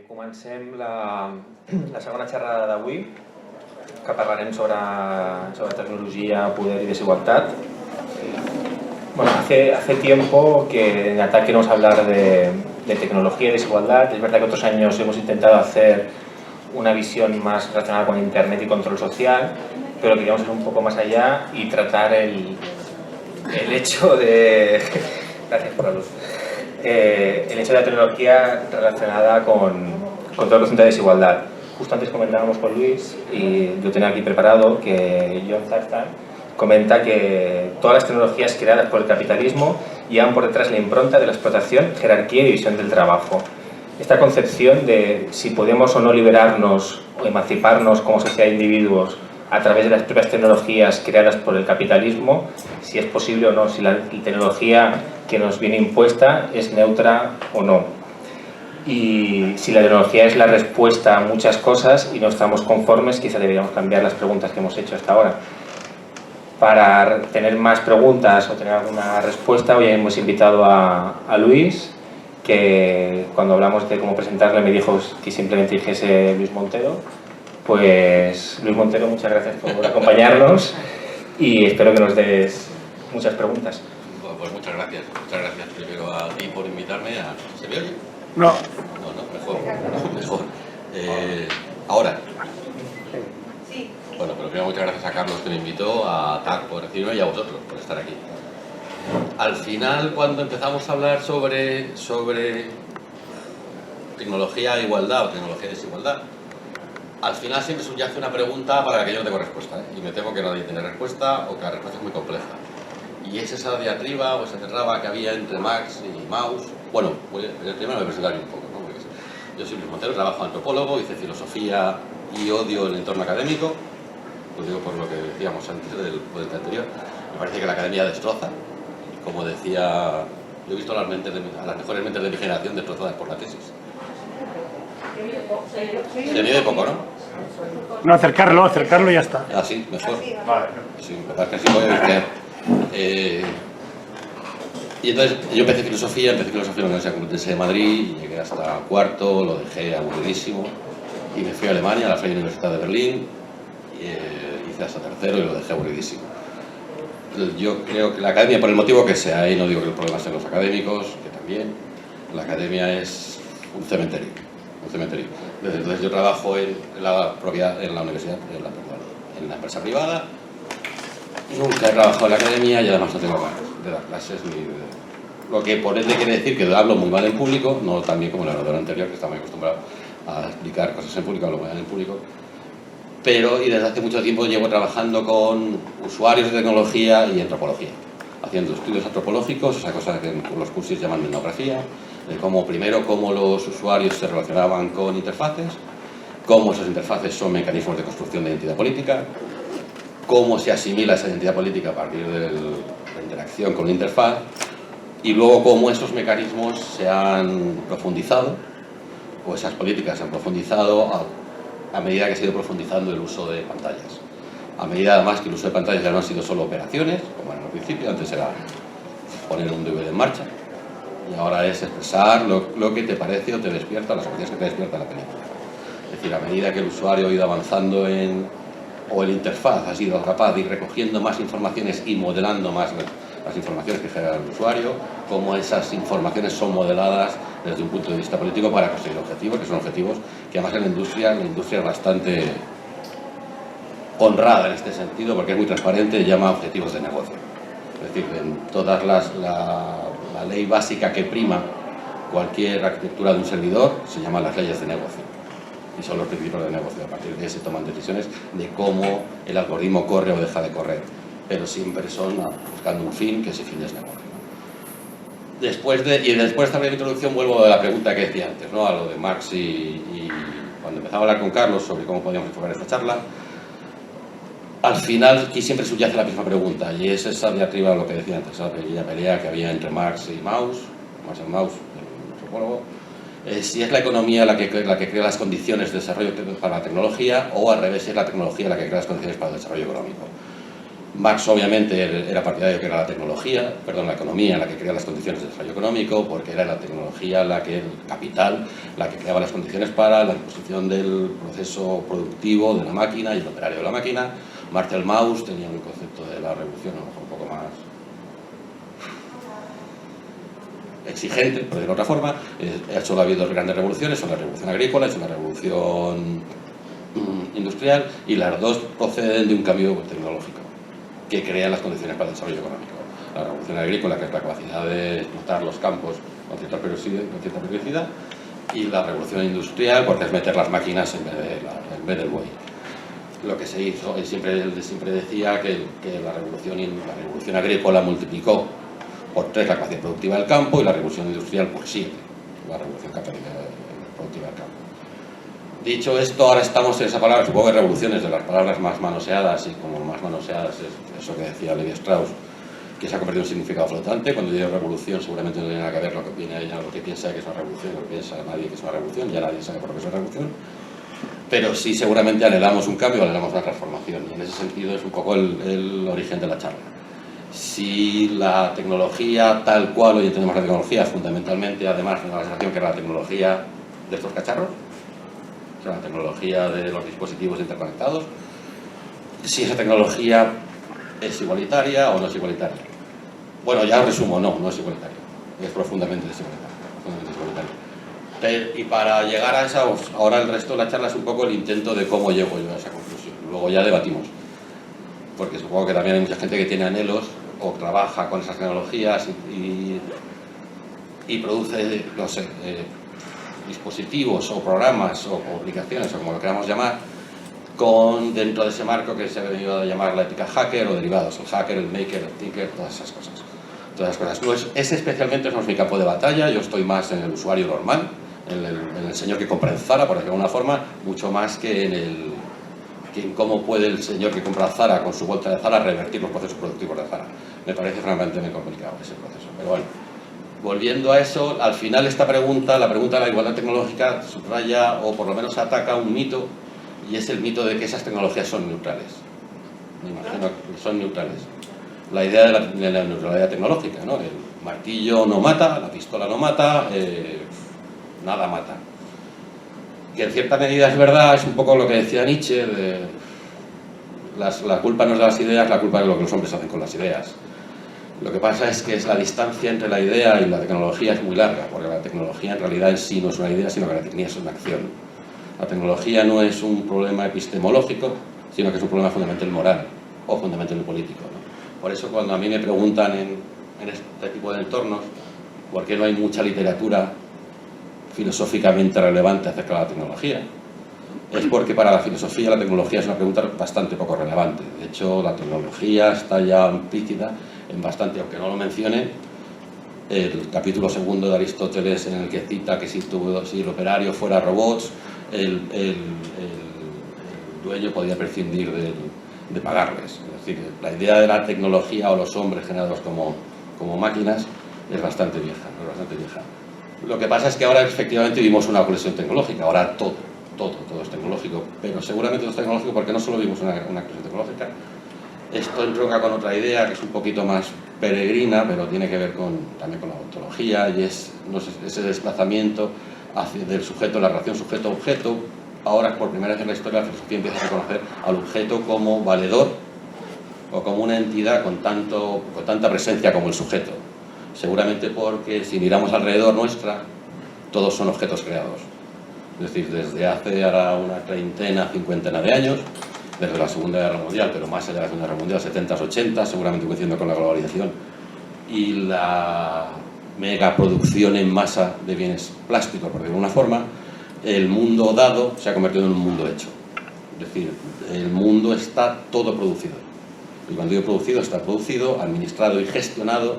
Comencem la segona xerrada d'avui, que parlarem sobre tecnologia, poder y desigualdad. Bueno, hace tiempo que en Ataque no vamos a hablar de tecnología y desigualdad. Es verdad que otros años hemos intentado hacer una visión más relacionada con Internet y control social, pero queríamos ir un poco más allá y tratar el hecho de... Gracias por la luz. El hecho de la tecnología relacionada con todo el concepto de desigualdad. Justo antes comentábamos con Luis, y yo tenía aquí preparado, que John Zarstan comenta que todas las tecnologías creadas por el capitalismo llevan por detrás la impronta de la explotación, jerarquía y división del trabajo. Esta concepción de si podemos o no liberarnos o emanciparnos como sociedad de individuos a través de las propias tecnologías creadas por el capitalismo, si es posible o no, si la tecnología que nos viene impuesta es neutra o no. Y si la tecnología es la respuesta a muchas cosas y no estamos conformes, quizá deberíamos cambiar las preguntas que hemos hecho hasta ahora. Para tener más preguntas o tener alguna respuesta, hoy hemos invitado a Luis, que cuando hablamos de cómo presentarle me dijo que simplemente dijese Luis Montero. Pues Luis Montero, muchas gracias por acompañarnos y espero que nos des muchas preguntas. Pues muchas gracias primero a ti por invitarme. ¿Se me oye? No. No, mejor. Ahora. Sí. Bueno, pero primero muchas gracias a Carlos que me invitó, a TAC por recibirme y a vosotros por estar aquí. Al final, cuando empezamos a hablar sobre tecnología e igualdad o tecnología y desigualdad, al final siempre subyace una pregunta para la que yo no tengo respuesta, y me temo que nadie tiene respuesta o que la respuesta es muy compleja. Y es esa diatriba o esa traba que había entre Marx y Mauss. Bueno, primero me presentaré un poco, ¿no? Yo soy Luis Montero, trabajo antropólogo, hice filosofía y odio el entorno académico. Lo digo por lo que decíamos antes del ponente anterior. Me parece que la academia destroza. Como decía, yo he visto a las mejores mentes de mi generación destrozadas por la tesis. Se mide poco, ¿no? No, acercarlo y ya está. Ah, sí, mejor. Vale. Sí, me parece que sí voy a ver. Y entonces yo empecé filosofía en la Universidad Complutense de Madrid, y llegué hasta cuarto, lo dejé aburridísimo y me fui a Alemania, a la Freie Universität de Berlín, hice hasta tercero y lo dejé aburridísimo. Yo creo que la academia, por el motivo que sea, y no digo que el problema sean los académicos, que también, la academia es un cementerio. Desde entonces yo trabajo en la universidad, en la empresa privada. Nunca he trabajado en la academia y además no tengo ganas de dar clases ni de... Lo que por ende quiere decir que hablo muy mal en público, no tan bien como el orador anterior, que está muy acostumbrado a explicar cosas en público, hablo muy mal en público. Pero, y desde hace mucho tiempo llevo trabajando con usuarios de tecnología y antropología, haciendo estudios antropológicos, esa cosa que en los cursos llaman etnografía, de cómo los usuarios se relacionaban con interfaces, cómo esas interfaces son mecanismos de construcción de identidad política, cómo se asimila esa identidad política a partir de la interacción con la interfaz, y luego cómo esos mecanismos se han profundizado, o esas políticas se han profundizado a medida que se ha ido profundizando el uso de pantallas. A medida además que el uso de pantallas ya no han sido solo operaciones, como en el principio, antes era poner un DVD en marcha, y ahora es expresar lo que te parece o te despierta, las emociones que te despierta la película. Es decir, a medida que el usuario ha ido avanzando o el interfaz ha sido capaz de ir recogiendo más informaciones y modelando más las informaciones que genera el usuario, cómo esas informaciones son modeladas desde un punto de vista político para conseguir objetivos, que son objetivos que además en la industria es bastante honrada en este sentido, porque es muy transparente, llama objetivos de negocio. Es decir, en todas la ley básica que prima cualquier arquitectura de un servidor se llaman las leyes de negocio. Y son los principios de negocio. A partir de ahí se toman decisiones de cómo el algoritmo corre o deja de correr. Pero siempre son buscando un fin, que ese fin es negocio. Después de esta breve introducción vuelvo a la pregunta que decía antes, ¿no? A lo de Marx y cuando empezaba a hablar con Carlos sobre cómo podíamos enfocar esta charla, al final aquí siempre subyace la misma pregunta, y es esa diatriba, lo que decía antes, esa pelea que había entre Marx y Mauss, el antropólogo, si es la economía la que crea las condiciones de desarrollo para la tecnología, o al revés, si es la tecnología la que crea las condiciones para el desarrollo económico. Marx obviamente era partidario que era la economía la que crea las condiciones de desarrollo económico, porque era la tecnología, el capital, la que creaba las condiciones para la imposición del proceso productivo de la máquina y el operario de la máquina. Marcel Mauss tenía un concepto de la revolución a lo mejor un poco más exigente, por decirlo de otra forma. Solo ha habido dos grandes revoluciones, son la revolución agrícola y la revolución industrial, y las dos proceden de un cambio tecnológico que crea las condiciones para el desarrollo económico. La revolución agrícola, que es la capacidad de explotar los campos con cierta periodicidad, y la revolución industrial, porque es meter las máquinas en vez del buey. Lo que se hizo, él siempre decía que la revolución agrícola multiplicó por 3 la capacidad productiva del campo y la revolución industrial por 7 la revolución productiva del campo. Dicho esto, ahora estamos en esa palabra, supongo que revoluciones, de las palabras más manoseadas, y como más manoseadas es eso que decía Levi Strauss, que se ha convertido en un significado flotante. Cuando yo digo revolución, seguramente no tiene nada que ver lo que opina ella, lo que piensa que es una revolución, lo que piensa nadie que es una revolución, ya nadie sabe por qué es una revolución, pero sí seguramente anhelamos un cambio, anhelamos una transformación, y en ese sentido es un poco el origen de la charla. Si la tecnología, tal cual hoy entendemos la tecnología, fundamentalmente, además de una sensación que era la tecnología de estos cacharros, la tecnología de los dispositivos interconectados, si esa tecnología es igualitaria o no es igualitaria. Bueno, ya resumo, no es igualitaria, es profundamente desigualitaria. Y para llegar a esa, ahora el resto de la charla es un poco el intento de cómo llego yo a esa conclusión. Luego ya debatimos, porque supongo que también hay mucha gente que tiene anhelos o trabaja con esas tecnologías y produce, no sé, dispositivos o programas o aplicaciones o como lo queramos llamar, dentro de ese marco que se ha venido a llamar la ética hacker o derivados, el hacker, el maker, el thinker, todas esas cosas. Ese especialmente no es mi campo de batalla, yo estoy más en el usuario normal, en el señor que compra en Zara, por decirlo de alguna forma, mucho más que en cómo puede el señor que compra Zara con su bolsa de Zara revertir los procesos productivos de Zara. Me parece francamente muy complicado ese proceso, pero bueno. Volviendo a eso, al final esta pregunta, la pregunta de la igualdad tecnológica, subraya o por lo menos ataca un mito, y es el mito de que esas tecnologías son neutrales. Me imagino que son neutrales. La idea de la neutralidad tecnológica, ¿no? El martillo no mata, la pistola no mata, nada mata. Que en cierta medida es verdad, es un poco lo que decía Nietzsche, la culpa no es de las ideas, la culpa es de lo que los hombres hacen con las ideas. Lo que pasa es que la distancia entre la idea y la tecnología es muy larga, porque la tecnología en realidad en sí no es una idea, sino que la tecnología es una acción. La tecnología no es un problema epistemológico, sino que es un problema fundamental moral o fundamental político, ¿no? Por eso cuando a mí me preguntan en este tipo de entornos por qué no hay mucha literatura filosóficamente relevante acerca de la tecnología, es porque para la filosofía la tecnología es una pregunta bastante poco relevante. De hecho, la tecnología está ya implícita en bastante, aunque no lo mencione, el capítulo 2 de Aristóteles, en el que cita que si el operario fuera robots, el dueño podía prescindir de pagarles. Es decir, la idea de la tecnología o los hombres generados como máquinas es bastante vieja. Lo que pasa es que ahora efectivamente vivimos una colisión tecnológica, ahora todo es tecnológico, pero seguramente todo es tecnológico porque no solo vivimos una colisión tecnológica. Esto entronca con otra idea que es un poquito más peregrina, pero tiene que ver también con la ontología, y es ese desplazamiento del sujeto, la relación sujeto-objeto. Ahora, por primera vez en la historia, la filosofía empieza a reconocer al objeto como valedor o como una entidad con tanta presencia como el sujeto. Seguramente porque si miramos alrededor nuestra, todos son objetos creados. Es decir, desde hace ahora una treintena, cincuentena de años, desde la Segunda Guerra Mundial, pero más allá de la Segunda Guerra Mundial, 70s, 80s, seguramente coincidiendo con la globalización y la megaproducción en masa de bienes plásticos, por decirlo de alguna forma, el mundo dado se ha convertido en un mundo hecho. Es decir, el mundo está todo producido. Y cuando digo producido, está producido, administrado y gestionado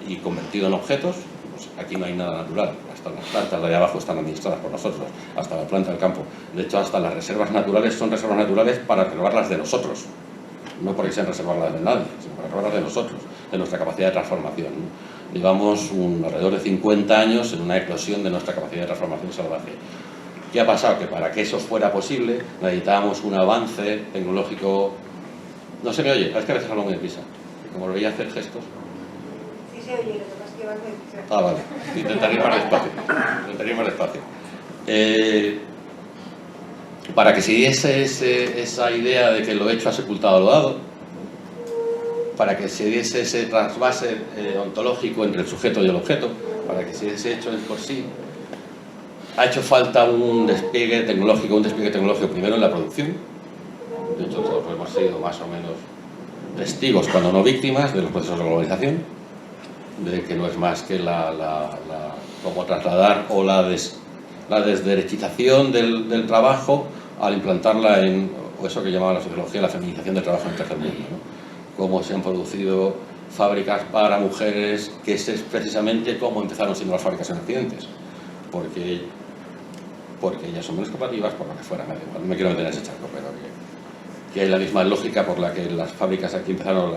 y convertido en objetos. Pues aquí no hay nada natural. Hasta las plantas de ahí abajo están administradas por nosotros, hasta la planta del campo. De hecho, hasta las reservas naturales son reservas naturales para reservarlas de nosotros. No porque sean reservarlas de nadie, sino para reservarlas de nosotros, de nuestra capacidad de transformación. Llevamos alrededor de 50 años en una eclosión de nuestra capacidad de transformación salvaje. ¿Qué ha pasado? Que para que eso fuera posible necesitábamos un avance tecnológico No se me oye, es que a veces hablo muy deprisa. Como lo veía hacer gestos. Sí se oye, lo que pasa es que vas de deprisa. Ah, vale. Intentaré ir más despacio. Intentaré ir más despacio. Para que se diese esa idea de que lo hecho ha sepultado lo dado, para que se diese ese trasvase ontológico entre el sujeto y el objeto, para que se diese hecho en por sí, ha hecho falta un despliegue tecnológico primero en la producción. De hecho, todos hemos sido más o menos testigos, cuando no víctimas, de los procesos de globalización, de que no es más que como trasladar o la desderechización del trabajo al implantarla o eso que llamaba la sociología la feminización del trabajo en el tercer mundo, ¿no? Cómo se han producido fábricas para mujeres, que es precisamente cómo empezaron siendo las fábricas en accidentes, porque ellas son menos competitivas, por lo que fuera, no me quiero meter en ese charco, pero que hay la misma lógica por la que las fábricas aquí empezaron,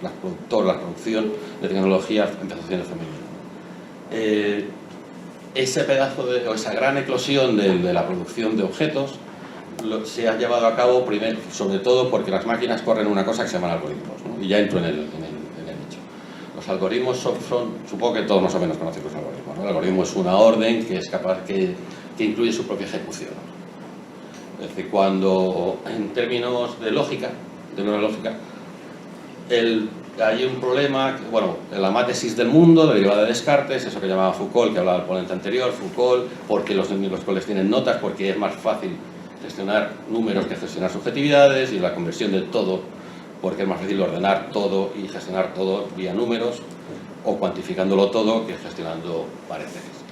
la producción de tecnología empezó siendo femenina. Ese pedazo o esa gran eclosión de la producción de objetos se ha llevado a cabo primero, sobre todo porque las máquinas corren una cosa que se llaman algoritmos, ¿no? Y ya entro en el hecho. Los algoritmos son, supongo que todos más o menos conocen los algoritmos, ¿no? El algoritmo es una orden que es capaz que incluye su propia ejecución. Es decir, cuando en términos de lógica, de neurológica, hay un problema, bueno, la mátesis del mundo, derivada de Descartes, eso que llamaba Foucault, que hablaba del ponente anterior, Foucault, porque los coles tienen notas, porque es más fácil gestionar números que gestionar subjetividades, y la conversión de todo, porque es más fácil ordenar todo y gestionar todo vía números, o cuantificándolo todo que gestionando pareceres.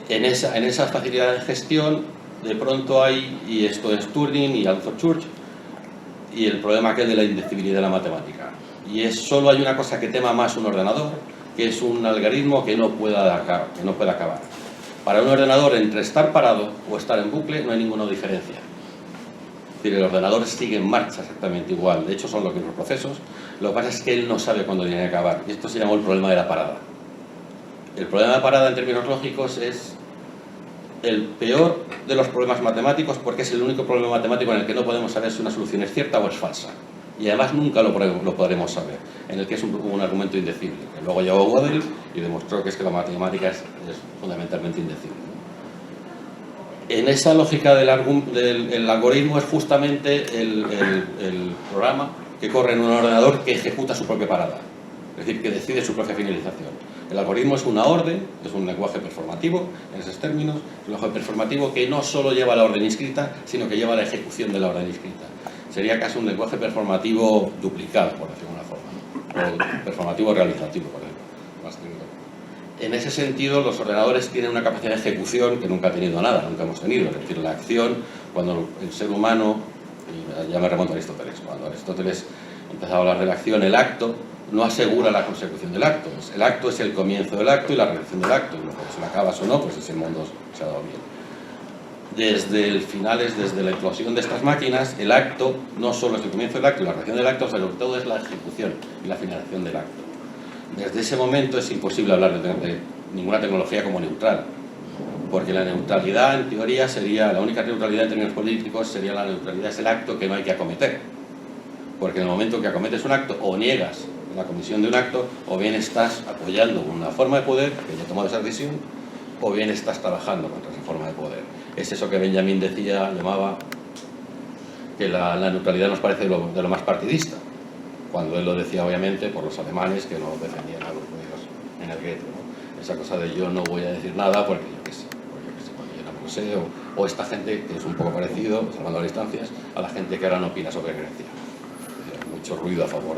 En esa facilidad de gestión, de pronto hay, y esto es Turing y Alfred Church, y el problema que es de la indecibilidad de la matemática. Y solo hay una cosa que tema más un ordenador, que es un algoritmo que no pueda acabar. Para un ordenador, entre estar parado o estar en bucle, no hay ninguna diferencia. Es decir, el ordenador sigue en marcha exactamente igual. De hecho, son los mismos procesos. Lo que pasa es que él no sabe cuándo tiene que acabar. Y esto se llama el problema de la parada. El problema de parada, en términos lógicos, es el peor de los problemas matemáticos, porque es el único problema matemático en el que no podemos saber si una solución es cierta o es falsa. Y además nunca lo podremos saber, en el que es un argumento indecible. Que luego llegó Gödel y demostró que es que la matemática es fundamentalmente indecible. En esa lógica del algoritmo es justamente el programa que corre en un ordenador que ejecuta su propia parada, es decir, que decide su propia finalización. El algoritmo es una orden, es un lenguaje performativo, en esos términos, un lenguaje performativo que no solo lleva la orden inscrita, sino que lleva la ejecución de la orden inscrita. Sería casi un lenguaje performativo duplicado, por decirlo de una forma, ¿no? O performativo realizativo, por ejemplo. Más técnico. En ese sentido, los ordenadores tienen una capacidad de ejecución que nunca ha tenido nada, nunca hemos tenido. Es decir, la acción, cuando el ser humano, y ya me remonto a Aristóteles, cuando Aristóteles empezaba a hablar de la acción, el acto no asegura la consecución del acto. El acto es el comienzo del acto y la realización del acto. Y si lo acabas o no, pues ese mundo se ha dado bien. Desde la eclosión de estas máquinas, el acto no solo es el comienzo del acto y la realización del acto, sino que todo es la ejecución y la finalización del acto. Desde ese momento es imposible hablar de ninguna tecnología como neutral, porque la neutralidad, en teoría, sería la única neutralidad en términos políticos, sería la neutralidad, es el acto que no hay que acometer. Porque en el momento que acometes un acto, o niegas la comisión de un acto, o bien estás apoyando una forma de poder que ya ha tomado esa decisión, o bien estás trabajando contra esa forma de poder. Es eso que Benjamin llamaba que la neutralidad nos parece de lo más partidista, cuando él lo decía obviamente por los alemanes que no defendían a los judíos en el gueto, ¿no? Esa cosa de yo no voy a decir nada porque yo qué sé, porque yo no lo sé, o esta gente que es un poco parecido, salvando las distancias, a la gente que ahora no opina sobre Grecia. Hay mucho ruido a favor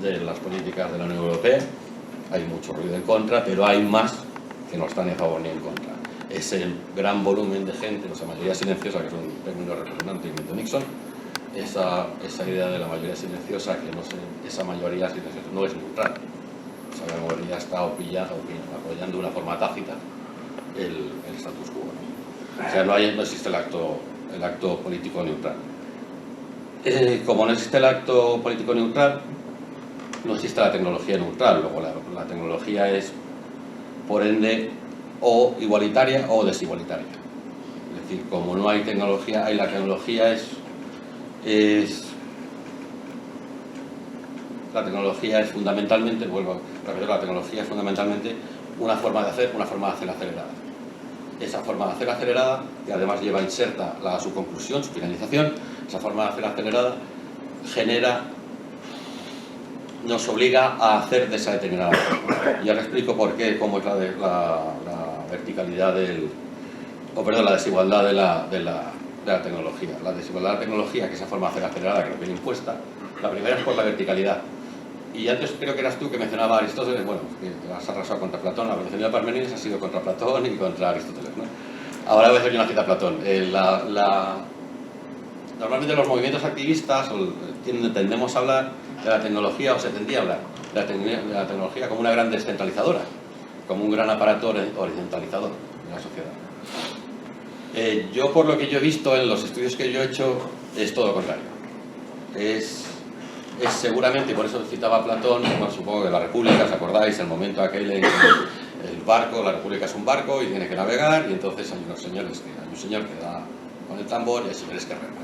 de las políticas de la Unión Europea, hay mucho ruido en contra, pero hay más que no están ni a favor ni en contra. Es el gran volumen de gente, o sea, mayoría silenciosa, que es un término representante de Nixon, esa idea de la mayoría silenciosa, que no sé, esa mayoría silenciosa no es neutral. Esa mayoría está apoyando de una forma tácita el status quo, ¿no? O sea, no existe el acto político neutral. Como no existe el acto político neutral, no existe la tecnología neutral. Luego la tecnología es, por ende, o igualitaria o desigualitaria. Es decir, como no hay tecnología, la tecnología es La tecnología es fundamentalmente, vuelvo a repetir, la tecnología es fundamentalmente una forma de hacer acelerada. Esa forma de hacer acelerada, que además lleva inserta su conclusión, su finalización, esa forma de hacer acelerada nos obliga a hacer de esa determinada forma. Y ahora explico por qué, cómo es la verticalidad la desigualdad de la tecnología. La desigualdad de la tecnología, que esa forma de hacer acelerada que nos viene impuesta, la primera es por la verticalidad. Y antes creo que eras tú que mencionaba a Aristóteles, bueno, que has arrasado contra Platón, la revolución de Parménides ha sido contra Platón y contra Aristóteles, ¿no? Ahora voy a hacer una cita a Platón. Normalmente los movimientos activistas tendemos a hablar de la tecnología, o se tendía a hablar de la tecnología como una gran descentralizadora, como un gran aparato horizontalizador de la sociedad. Yo, por lo que yo he visto en los estudios que yo he hecho, es todo lo contrario. Es seguramente, y por eso citaba a Platón, bueno, supongo que la República, ¿os acordáis? El momento aquel en que el barco, la República es un barco y tiene que navegar, y entonces hay un señor que da con el tambor y hay señores que reman.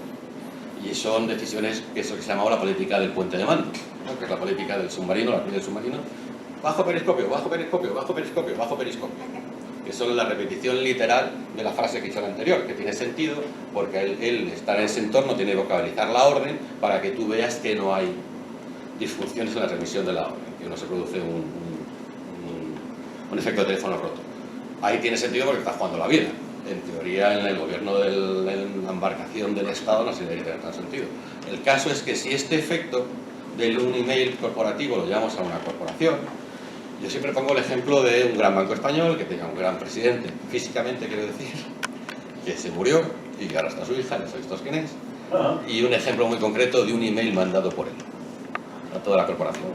Y son decisiones que es lo que se llamaba la política del puente de mando, ¿no? Que es la política del submarino, la política del submarino. Bajo periscopio, bajo periscopio, bajo periscopio, bajo periscopio. Que son la repetición literal de la frase que he dicho la anterior, que tiene sentido porque él estar en ese entorno tiene que vocalizar la orden para que tú veas que no hay disfunciones en la transmisión de la orden, que no se produce un efecto de teléfono roto. Ahí tiene sentido porque está jugando la vida. En teoría, en el gobierno de la embarcación del Estado no se debería tener tan sentido. El caso es que si este efecto de un email corporativo lo llevamos a una corporación, yo siempre pongo el ejemplo de un gran banco español que tenía un gran presidente, físicamente quiero decir, que se murió y ahora está su hija, no sabéis todos quién es, y un ejemplo muy concreto de un email mandado por él a toda la corporación.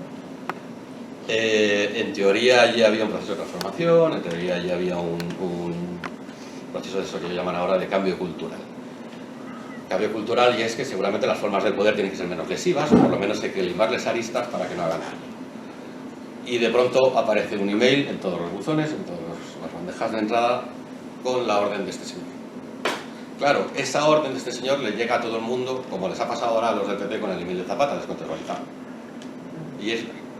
En teoría ya había un proceso de transformación, en teoría ya había un proceso de eso que llaman ahora de cambio cultural. Cambio cultural, y es que seguramente las formas del poder tienen que ser menos lesivas, o por lo menos hay que limarles aristas para que no hagan daño. Y de pronto aparece un email en todos los buzones, en todas las bandejas de entrada, con la orden de este señor. Claro, esa orden de este señor le llega a todo el mundo, como les ha pasado ahora a los del PP con el email de Zapata, descontextualizado.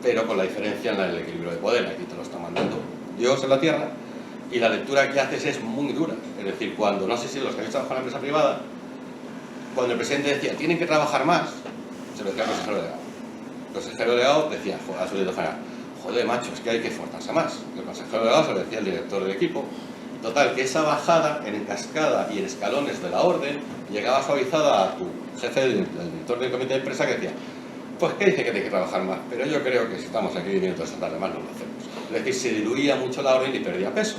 Pero con la diferencia en el equilibrio de poder. Aquí te lo está mandando Dios en la tierra, y la lectura que haces es muy dura. Es decir, cuando, no sé si los que habéis trabajado en la empresa privada, cuando el presidente decía, tienen que trabajar más, se lo decía al consejero delegado. El consejero delegado decía a su director general, joder, macho, es que hay que esforzarse más. El consejero delegado se lo decía al director del equipo. Total, que esa bajada en cascada y en escalones de la orden llegaba suavizada a tu jefe, del director del comité de empresa, que decía, pues que dice que tiene que trabajar más, pero yo creo que si estamos aquí viniendo esta tarde más no lo hacemos. Es decir, se diluía mucho la orden y perdía peso.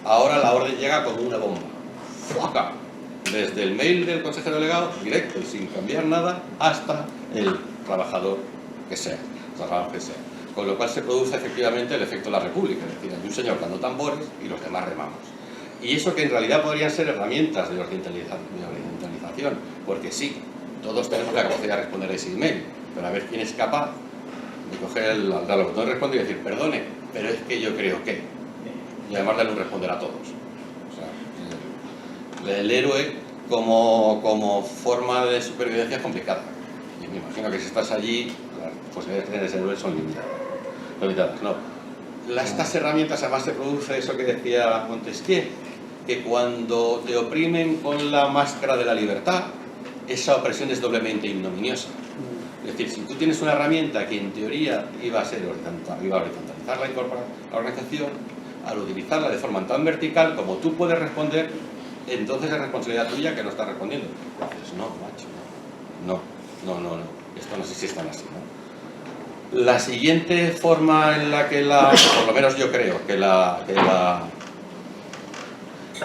Ahora la orden llega como una bomba. ¡Fuaca! Desde el mail del consejero delegado, directo y sin cambiar nada, hasta el trabajador que sea, Con lo cual se produce efectivamente el efecto de la República, es decir, hay un señor dando tambores y los demás remamos. Y eso que en realidad podrían ser herramientas de horizontalización, porque sí, todos tenemos la capacidad de responder a ese email, pero a ver quién es capaz de coger el botón de responder y decir, perdone, pero es que yo creo que, y además darle un responder a todos. O sea, el héroe como forma de supervivencia es complicada. Y me imagino que si estás allí, las posibilidades de tener ese héroe son limitadas. No. Estas herramientas además se produce eso que decía Montesquieu, que cuando te oprimen con la máscara de la libertad, esa opresión es doblemente ignominiosa. Es decir, si tú tienes una herramienta que en teoría iba a horizontalizar la organización, al utilizarla de forma tan vertical como tú puedes responder, entonces es responsabilidad tuya que no estás respondiendo. Entonces, no, macho, no, esto no sé si es tan así, ¿no? La siguiente forma en la que por lo menos yo creo que la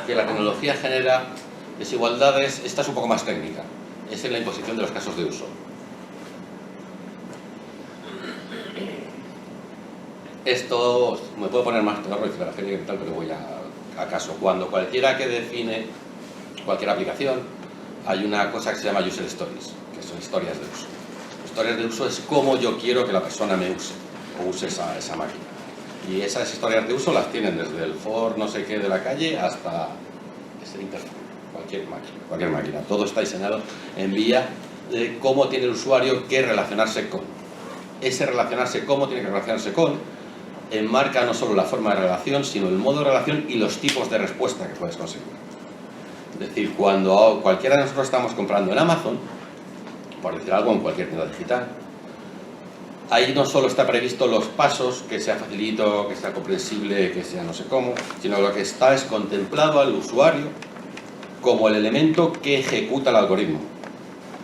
tecnología genera desigualdades, esta es un poco más técnica, es en la imposición de los casos de uso. Esto me puedo poner más teórico y tal, pero voy a caso. Cuando cualquiera que define cualquier aplicación, hay una cosa que se llama user stories, que son historias de uso. Historias de uso es cómo yo quiero que la persona me use o use esa máquina. Y esas historias de uso las tienen desde el Ford no sé qué de la calle hasta ese Internet, cualquier máquina. Todo está diseñado en vía de cómo tiene el usuario que relacionarse con. Ese relacionarse cómo tiene que relacionarse con enmarca no solo la forma de relación, sino el modo de relación y los tipos de respuesta que puedes conseguir. Es decir, cuando cualquiera de nosotros estamos comprando en Amazon, por decir algo, en cualquier tienda digital, ahí no solo está previsto los pasos, que sea facilito, que sea comprensible, que sea no sé cómo, sino lo que está es contemplado al usuario como el elemento que ejecuta el algoritmo.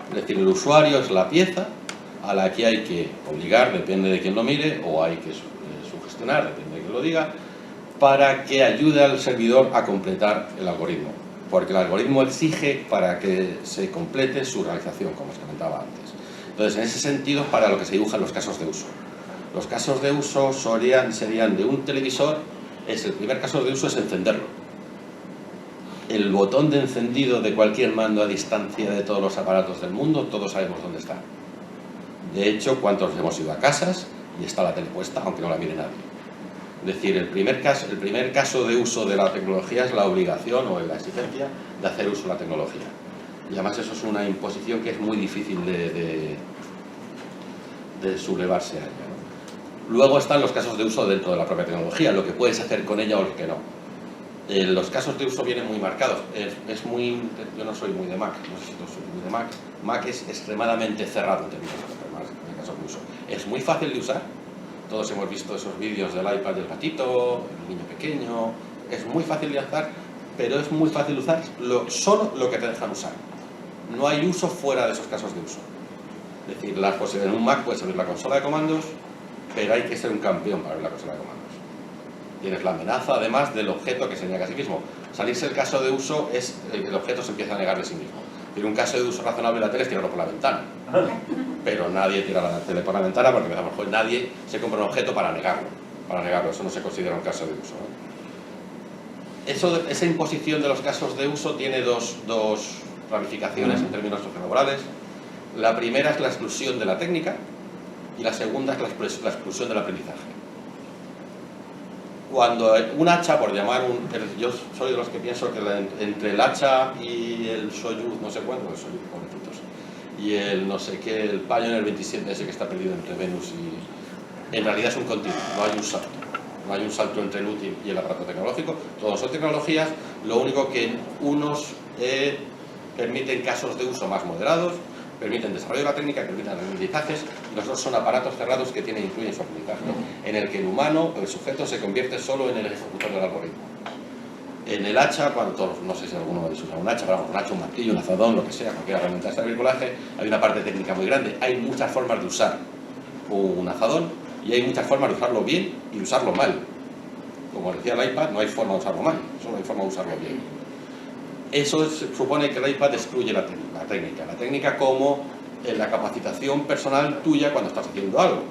Es decir, el usuario es la pieza a la que hay que obligar, depende de quién lo mire, o hay que sugestionar, depende de quién lo diga, para que ayude al servidor a completar el algoritmo. Porque el algoritmo exige para que se complete su realización, como os comentaba antes. Entonces, en ese sentido, para lo que se dibujan los casos de uso. Los casos de uso serían de un televisor, el primer caso de uso es encenderlo. El botón de encendido de cualquier mando a distancia de todos los aparatos del mundo, todos sabemos dónde está. De hecho, ¿cuántos hemos ido a casas y está la tele puesta, aunque no la mire nadie? Es decir, el primer caso de uso de la tecnología es la obligación o la exigencia de hacer uso de la tecnología. Y además eso es una imposición que es muy difícil de sublevarse a ella, ¿no? Luego están los casos de uso dentro de la propia tecnología, lo que puedes hacer con ella o lo que no. Los casos de uso vienen muy marcados. Yo no soy muy de Mac, no sé si no soy muy de Mac. Mac es extremadamente cerrado en términos de casos de uso. Es muy fácil de usar. Todos hemos visto esos vídeos del iPad del gatito, el niño pequeño. Es muy fácil de usar, pero es muy fácil de usar solo lo que te dejan usar. No hay uso fuera de esos casos de uso. Es decir, en un Mac puedes abrir la consola de comandos, pero hay que ser un campeón para abrir la consola de comandos. Tienes la amenaza, además, del objeto que se niega a sí mismo. Salirse el caso de uso es el objeto se empieza a negar de sí mismo. Pero un caso de uso razonable de la tele es tirarlo por la ventana. Pero nadie tira la tele por la ventana porque a lo mejor nadie se compra un objeto para negarlo. Eso no se considera un caso de uso, ¿no? Esa imposición de los casos de uso tiene dos ramificaciones en términos sociolaborales. La primera es la exclusión de la técnica y la segunda es la exclusión del aprendizaje. Cuando un hacha, por llamar yo soy de los que pienso que entre el hacha y el Soyuz, no sé cuánto, el Soyuz, pobrecitos, y el no sé qué, el Pioneer 27, ese que está perdido entre Venus y... En realidad es un continuo, no hay un salto. No hay un salto entre el útil y el aparato tecnológico. Todos son tecnologías, lo único que unos permiten casos de uso más moderados, permiten desarrollo de la técnica, permiten aprendizajes, y los otros son aparatos cerrados que incluyen su aprendizaje, en el que el humano, el sujeto, se convierte solo en el ejecutor del algoritmo. En el hacha, no sé si alguno habéis usado un hacha, pero un hacha, un martillo, un azadón, lo que sea, cualquier herramienta de bricolaje, hay una parte técnica muy grande. Hay muchas formas de usar un azadón y hay muchas formas de usarlo bien y de usarlo mal. Como decía el iPad, no hay forma de usarlo mal, solo hay forma de usarlo bien. Eso supone que el iPad excluye la técnica como la capacitación personal tuya cuando estás haciendo algo.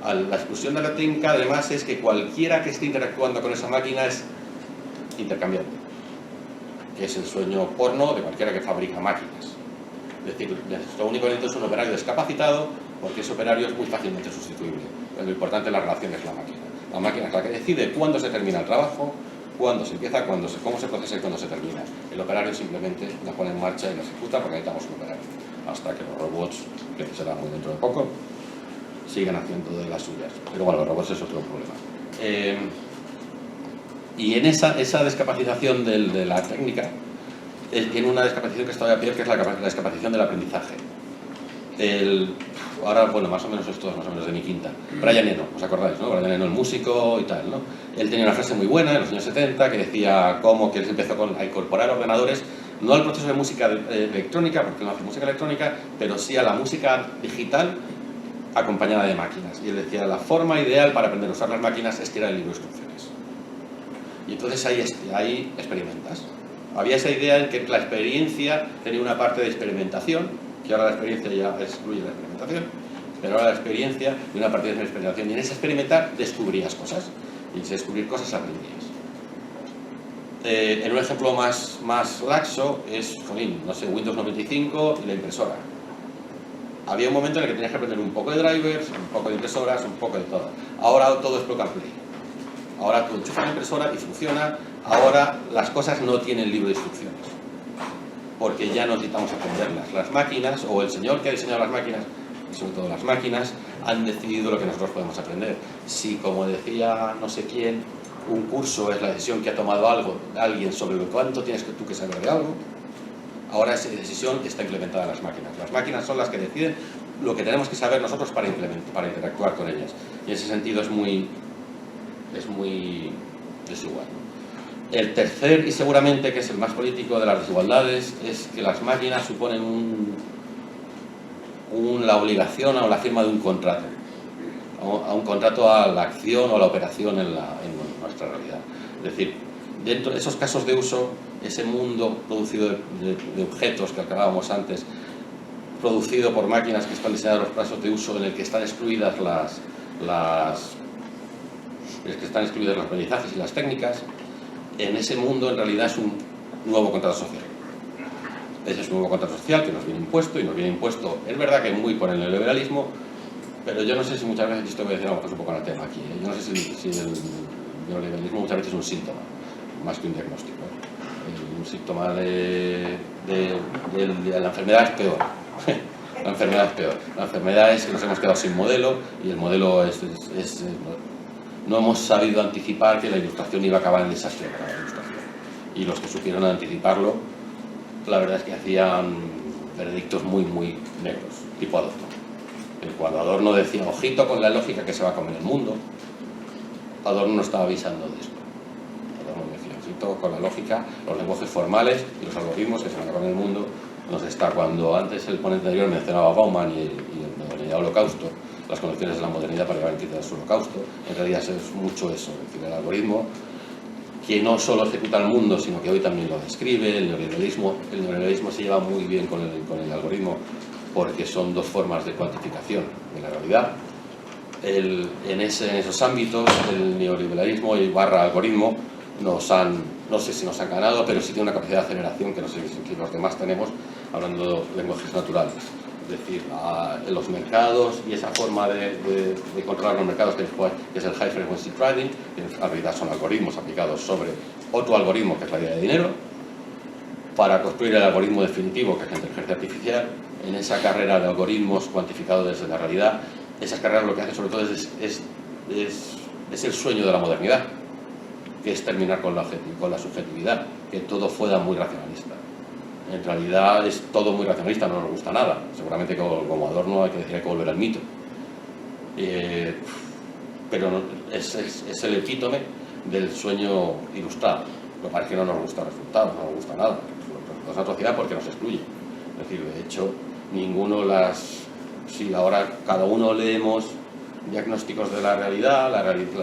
La exclusión de la técnica, además, es que cualquiera que esté interactuando con esa máquina es intercambiante, que es el sueño porno de cualquiera que fabrica máquinas. Es decir, lo único que necesito es un operario discapacitado, porque ese operario es muy fácilmente sustituible. Pero lo importante en la relación es la máquina. La máquina es la que decide cuándo se termina el trabajo, cuándo se empieza, cómo se procesa y cuándo se termina. El operario simplemente la pone en marcha y la ejecuta porque necesitamos un operario. Hasta que los robots, que será muy dentro de poco, sigan haciendo de las suyas. Pero bueno, los robots es otro problema. Y en esa descapacitación de la técnica, tiene una descapacitación que es todavía peor, que es la descapacitación del aprendizaje. Ahora, bueno, más o menos esto es más o menos de mi quinta. Brian Eno, ¿os acordáis, no? Brian Eno, el músico y tal, ¿no? Él tenía una frase muy buena en los años 70 que decía cómo que él empezó a incorporar ordenadores, no al proceso de música electrónica, porque no hace música electrónica, pero sí a la música digital acompañada de máquinas. Y él decía, la forma ideal para aprender a usar las máquinas es tirar el libro de instrucciones. Y entonces ahí experimentas. Había esa idea en que la experiencia tenía una parte de experimentación, que ahora la experiencia ya excluye la experimentación, pero ahora la experiencia tiene una parte de experimentación, y en ese experimentar descubrías cosas, y en ese descubrir cosas aprendías. En un ejemplo más laxo es, Windows 95 y la impresora. Había un momento en el que tenías que aprender un poco de drivers, un poco de impresoras, un poco de todo. Ahora todo es plug and play. Ahora tú enchufas la impresora y funciona. Ahora las cosas no tienen libro de instrucciones. porque ya no necesitamos aprenderlas. Las máquinas, o el señor que ha diseñado las máquinas, y sobre todo las máquinas, han decidido lo que nosotros podemos aprender. Si, como decía no sé quién, un curso es la decisión que ha tomado alguien sobre cuánto tienes tú que saber de algo, ahora esa decisión está implementada en las máquinas. Las máquinas son las que deciden lo que tenemos que saber nosotros para interactuar con ellas. Y en ese sentido es muy desigual. El tercer, y seguramente que es el más político de las desigualdades, es que las máquinas suponen la obligación o la firma de un contrato, a un contrato a la acción o a la operación en nuestra realidad. Es decir, dentro de esos casos de uso, ese mundo producido de objetos que acabábamos antes, producido por máquinas que están diseñadas los casos de uso en el que están excluidas los aprendizajes y las técnicas, en ese mundo en realidad es un nuevo contrato social. Ese es un nuevo contrato social que nos viene impuesto, y nos viene impuesto, es verdad que muy por el neoliberalismo, pero yo no sé si muchas veces, esto voy a decir un poco en el tema aquí, yo no sé si el neoliberalismo muchas veces es un síntoma, más que un diagnóstico. Un síntoma de la enfermedad es peor. La enfermedad es peor. La enfermedad es que nos hemos quedado sin modelo, y el modelo no hemos sabido anticipar que la ilustración iba a acabar en desastre para la ilustración. Y los que supieron anticiparlo, la verdad es que hacían veredictos muy, muy negros, tipo Adorno. Cuando Adorno decía, ojito con la lógica que se va a comer el mundo, Adorno no estaba avisando de esto. Adorno decía, ojito con la lógica, los lenguajes formales y los algoritmos que se van a comer el mundo. Nos está, cuando antes el ponente anterior mencionaba a Bauman y la modernidad holocausto, las condiciones de la modernidad para llevar a su holocausto, en realidad es mucho eso, es decir, el algoritmo que no solo ejecuta el mundo, sino que hoy también lo describe. El neoliberalismo se lleva muy bien con el algoritmo, porque son dos formas de cuantificación de la realidad. En esos ámbitos, el neoliberalismo y barra algoritmo no sé si nos han ganado, pero sí tiene una capacidad de aceleración que no sé si los demás tenemos, hablando de lenguajes naturales. Es decir, los mercados y esa forma de controlar los mercados, que es el High Frequency Trading, que en realidad son algoritmos aplicados sobre otro algoritmo, que es la idea de dinero, para construir el algoritmo definitivo, que es la inteligencia artificial. En esa carrera de algoritmos cuantificados desde la realidad, esas carreras lo que hacen sobre todo es el sueño de la modernidad, que es terminar con la subjetividad, que todo fuera muy racionalista. En realidad es todo muy racionalista, no nos gusta nada. Seguramente como Adorno hay que volver al mito. Pero es el epítome del sueño ilustrado. Lo que pasa es que no nos gusta el resultado, no nos gusta nada. Es una atrocidad porque nos excluye. Es decir, de hecho, si ahora cada uno leemos diagnósticos de la realidad,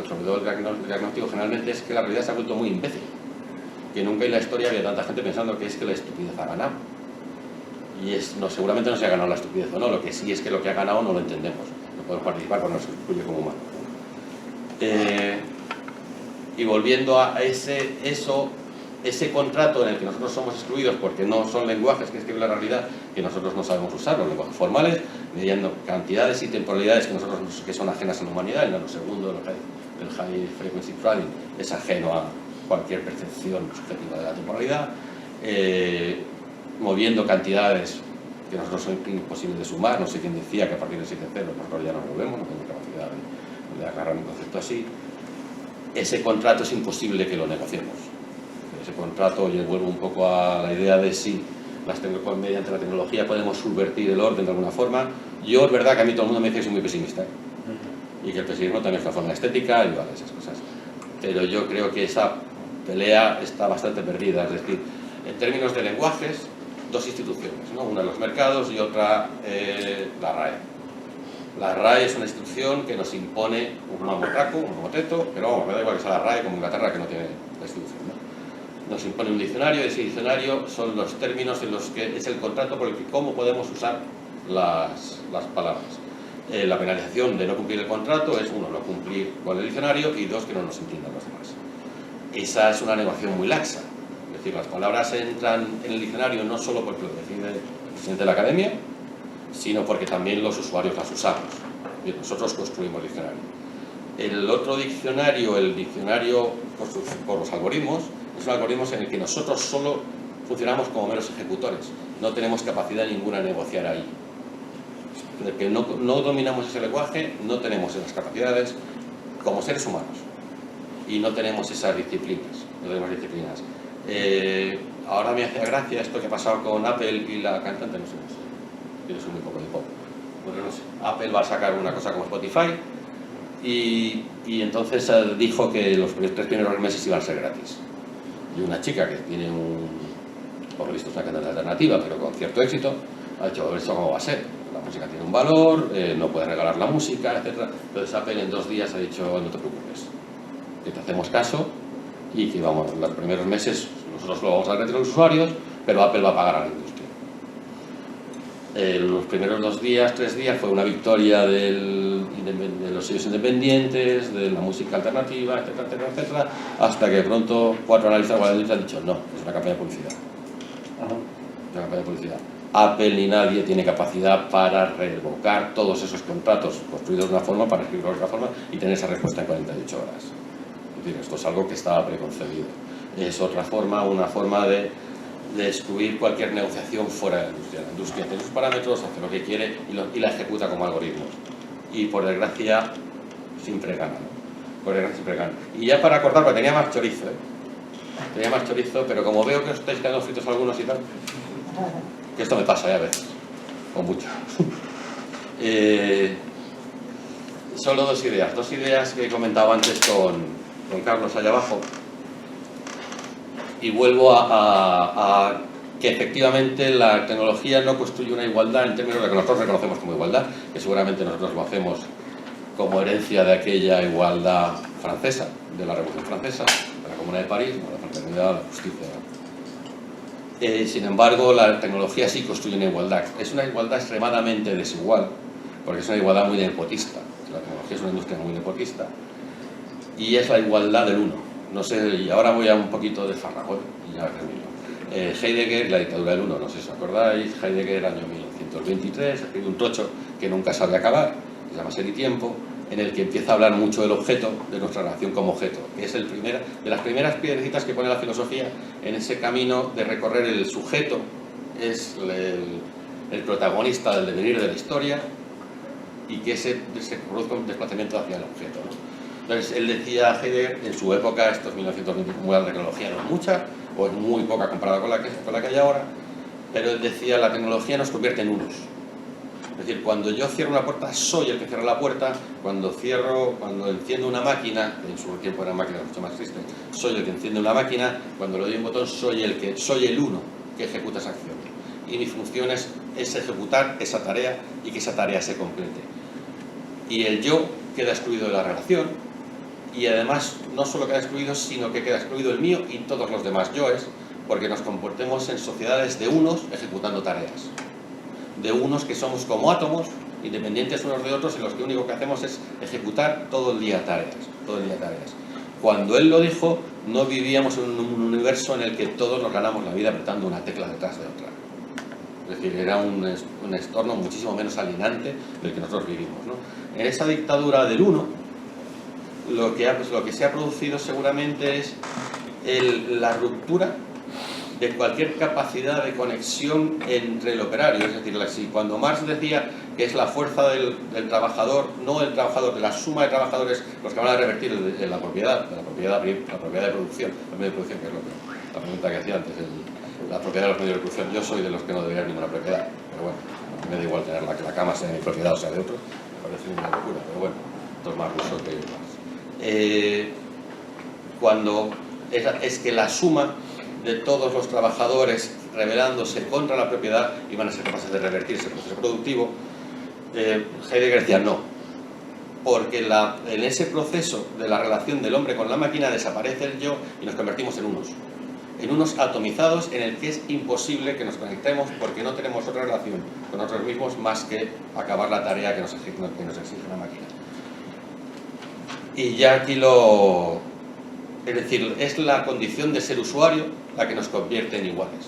sobre todo el diagnóstico generalmente es que la realidad se ha vuelto muy imbécil. Que nunca en la historia había tanta gente pensando que es que la estupidez ha ganado. Y seguramente no se ha ganado la estupidez o no, lo que sí es que lo que ha ganado no lo entendemos. No podemos participar porque nos excluye como humanos. Y volviendo a ese contrato en el que nosotros somos excluidos porque no son lenguajes que escriben la realidad, que nosotros no sabemos usar, los lenguajes formales, mediando cantidades y temporalidades que son ajenas a la humanidad. El nanosegundo, el High Frequency Trading, es ajeno a cualquier percepción subjetiva de la temporalidad, moviendo cantidades que nosotros son imposibles de sumar. No sé quién decía que a partir de 7 ceros nosotros ya nos volvemos, no tenemos capacidad de agarrar un concepto así. Ese contrato es imposible que lo negociemos. Ese contrato, yo vuelvo un poco a la idea de si mediante la tecnología podemos subvertir el orden de alguna forma. Yo, es verdad que a mí todo el mundo me dice que soy muy pesimista, y que el pesimismo también es una forma estética y vale, esas cosas. Pero yo creo que esa pelea está bastante perdida. Es decir, en términos de lenguajes, dos instituciones, ¿no? Una los mercados y otra la RAE. La RAE es una institución que nos impone un mamotraco, un moteto, pero vamos, me da igual que sea la RAE como Inglaterra, que no tiene la institución, ¿no? Nos impone un diccionario, y ese diccionario son los términos en los que es el contrato por el que cómo podemos usar las palabras. La penalización de no cumplir el contrato es, uno, no cumplir con el diccionario, y dos, que no nos entiendan los demás. Esa es una negociación muy laxa. Es decir, las palabras entran en el diccionario no solo porque lo decide el presidente de la academia, sino porque también los usuarios las usamos. Y nosotros construimos el diccionario. El otro diccionario, el diccionario por los algoritmos, es un algoritmo en el que nosotros solo funcionamos como meros ejecutores, no tenemos capacidad ninguna de negociar ahí. Porque no dominamos ese lenguaje, no tenemos esas capacidades como seres humanos y no tenemos esas disciplinas. Ahora me hace gracia esto que ha pasado con Apple y la cantante, no sé, yo soy muy poco de pop. Bueno, no sé, Apple va a sacar una cosa como Spotify y entonces dijo que los 3 primeros meses iban a ser gratis. Y una chica que tiene por lo visto es una cantante alternativa, pero con cierto éxito, ha dicho, ¿esto cómo va a ser? La música tiene un valor, no puedes regalar la música, etc. Entonces Apple en 2 días ha dicho, no te preocupes, que te hacemos caso y que vamos, los primeros meses nosotros lo vamos a dar entre los usuarios, pero Apple va a pagar a la industria. Los primeros 2 días, 3 días fue una victoria de los sellos independientes, de la música alternativa, etcétera, etcétera, etcétera, hasta que de pronto 4 analistas han dicho, no, es una campaña de publicidad. Una campaña de publicidad. Apple ni nadie tiene capacidad para revocar todos esos contratos construidos de una forma, para escribirlo de otra forma y tener esa respuesta en 48 horas. Es decir, esto es algo que estaba preconcebido. Es otra forma, una forma de excluir cualquier negociación fuera de la industria. La industria tiene sus parámetros, hace lo que quiere y la ejecuta como algoritmos. Y por desgracia siempre gana, ¿no? Por desgracia siempre gana. Y ya para acordar, porque tenía más chorizo, tenía más chorizo, pero como veo que os estáis quedando fritos algunos y tal, que esto me pasa a veces, con mucho. Solo 2 ideas que he comentado antes con Carlos allá abajo. Y vuelvo a que efectivamente la tecnología no construye una igualdad en términos de que nosotros reconocemos como igualdad, que seguramente nosotros lo hacemos como herencia de aquella igualdad francesa, de la Revolución Francesa, de la Comuna de París, la fraternidad, la justicia. Sin embargo, la tecnología sí construye una igualdad. Es una igualdad extremadamente desigual, porque es una igualdad muy nepotista. La tecnología es una industria muy nepotista y es la igualdad del uno. No sé, y ahora voy a un poquito de farrago y ya termino. Heidegger, la dictadura del uno, no sé si os acordáis. Heidegger, año 1923, escribe un tocho que nunca sabe acabar, que se llama Ser y Tiempo, en el que empieza a hablar mucho del objeto, de nuestra relación como objeto, que es de las primeras piedrecitas que pone la filosofía en ese camino de recorrer el sujeto, es el protagonista del devenir de la historia, y que se produzca un desplazamiento hacia el objeto, ¿no? Entonces, él decía, Heidegger, en su época, esto es 1920, la tecnología no es mucha, o es muy poca comparada con la que hay ahora, pero él decía, la tecnología nos convierte en unos. Es decir, cuando yo cierro una puerta, soy el que cierra la puerta. Cuando enciendo una máquina, que en su tiempo eran máquinas mucho más tristes, soy el que enciende una máquina. Cuando le doy un botón, soy el uno que ejecuta esa acción. Y mi función es ejecutar esa tarea y que esa tarea se complete. Y el yo queda excluido de la relación, y además no solo queda excluido, sino que queda excluido el mío y todos los demás yoes, porque nos comportemos en sociedades de unos ejecutando tareas. De unos que somos como átomos, independientes unos de otros, en los que lo único que hacemos es ejecutar todo el día tareas. Cuando él lo dijo, no vivíamos en un universo en el que todos nos ganamos la vida apretando una tecla detrás de otra. Es decir, era un entorno muchísimo menos alienante del que nosotros vivimos, ¿no? En esa dictadura del uno, lo que se ha producido seguramente es la ruptura de cualquier capacidad de conexión entre el operario. Es decir, si cuando Marx decía que es la fuerza del trabajador, no el trabajador, de la suma de trabajadores los que van a revertir la propiedad de producción, los medios de producción, que es la pregunta que hacía antes, la propiedad de los medios de producción. Yo soy de los que no debería ninguna propiedad, pero bueno, me da igual tenerla, que la cama sea de mi propiedad o sea de otro, me parece una locura, pero bueno, esto es más ruso que más. Cuando es que la suma de todos los trabajadores rebelándose contra la propiedad y van a ser capaces de revertirse el proceso productivo, Heidegger decía no, porque en ese proceso de la relación del hombre con la máquina desaparece el yo y nos convertimos en unos atomizados en el que es imposible que nos conectemos porque no tenemos otra relación con nosotros mismos más que acabar la tarea que nos exige la máquina. Y ya aquí es decir, es la condición de ser usuario la que nos convierte en iguales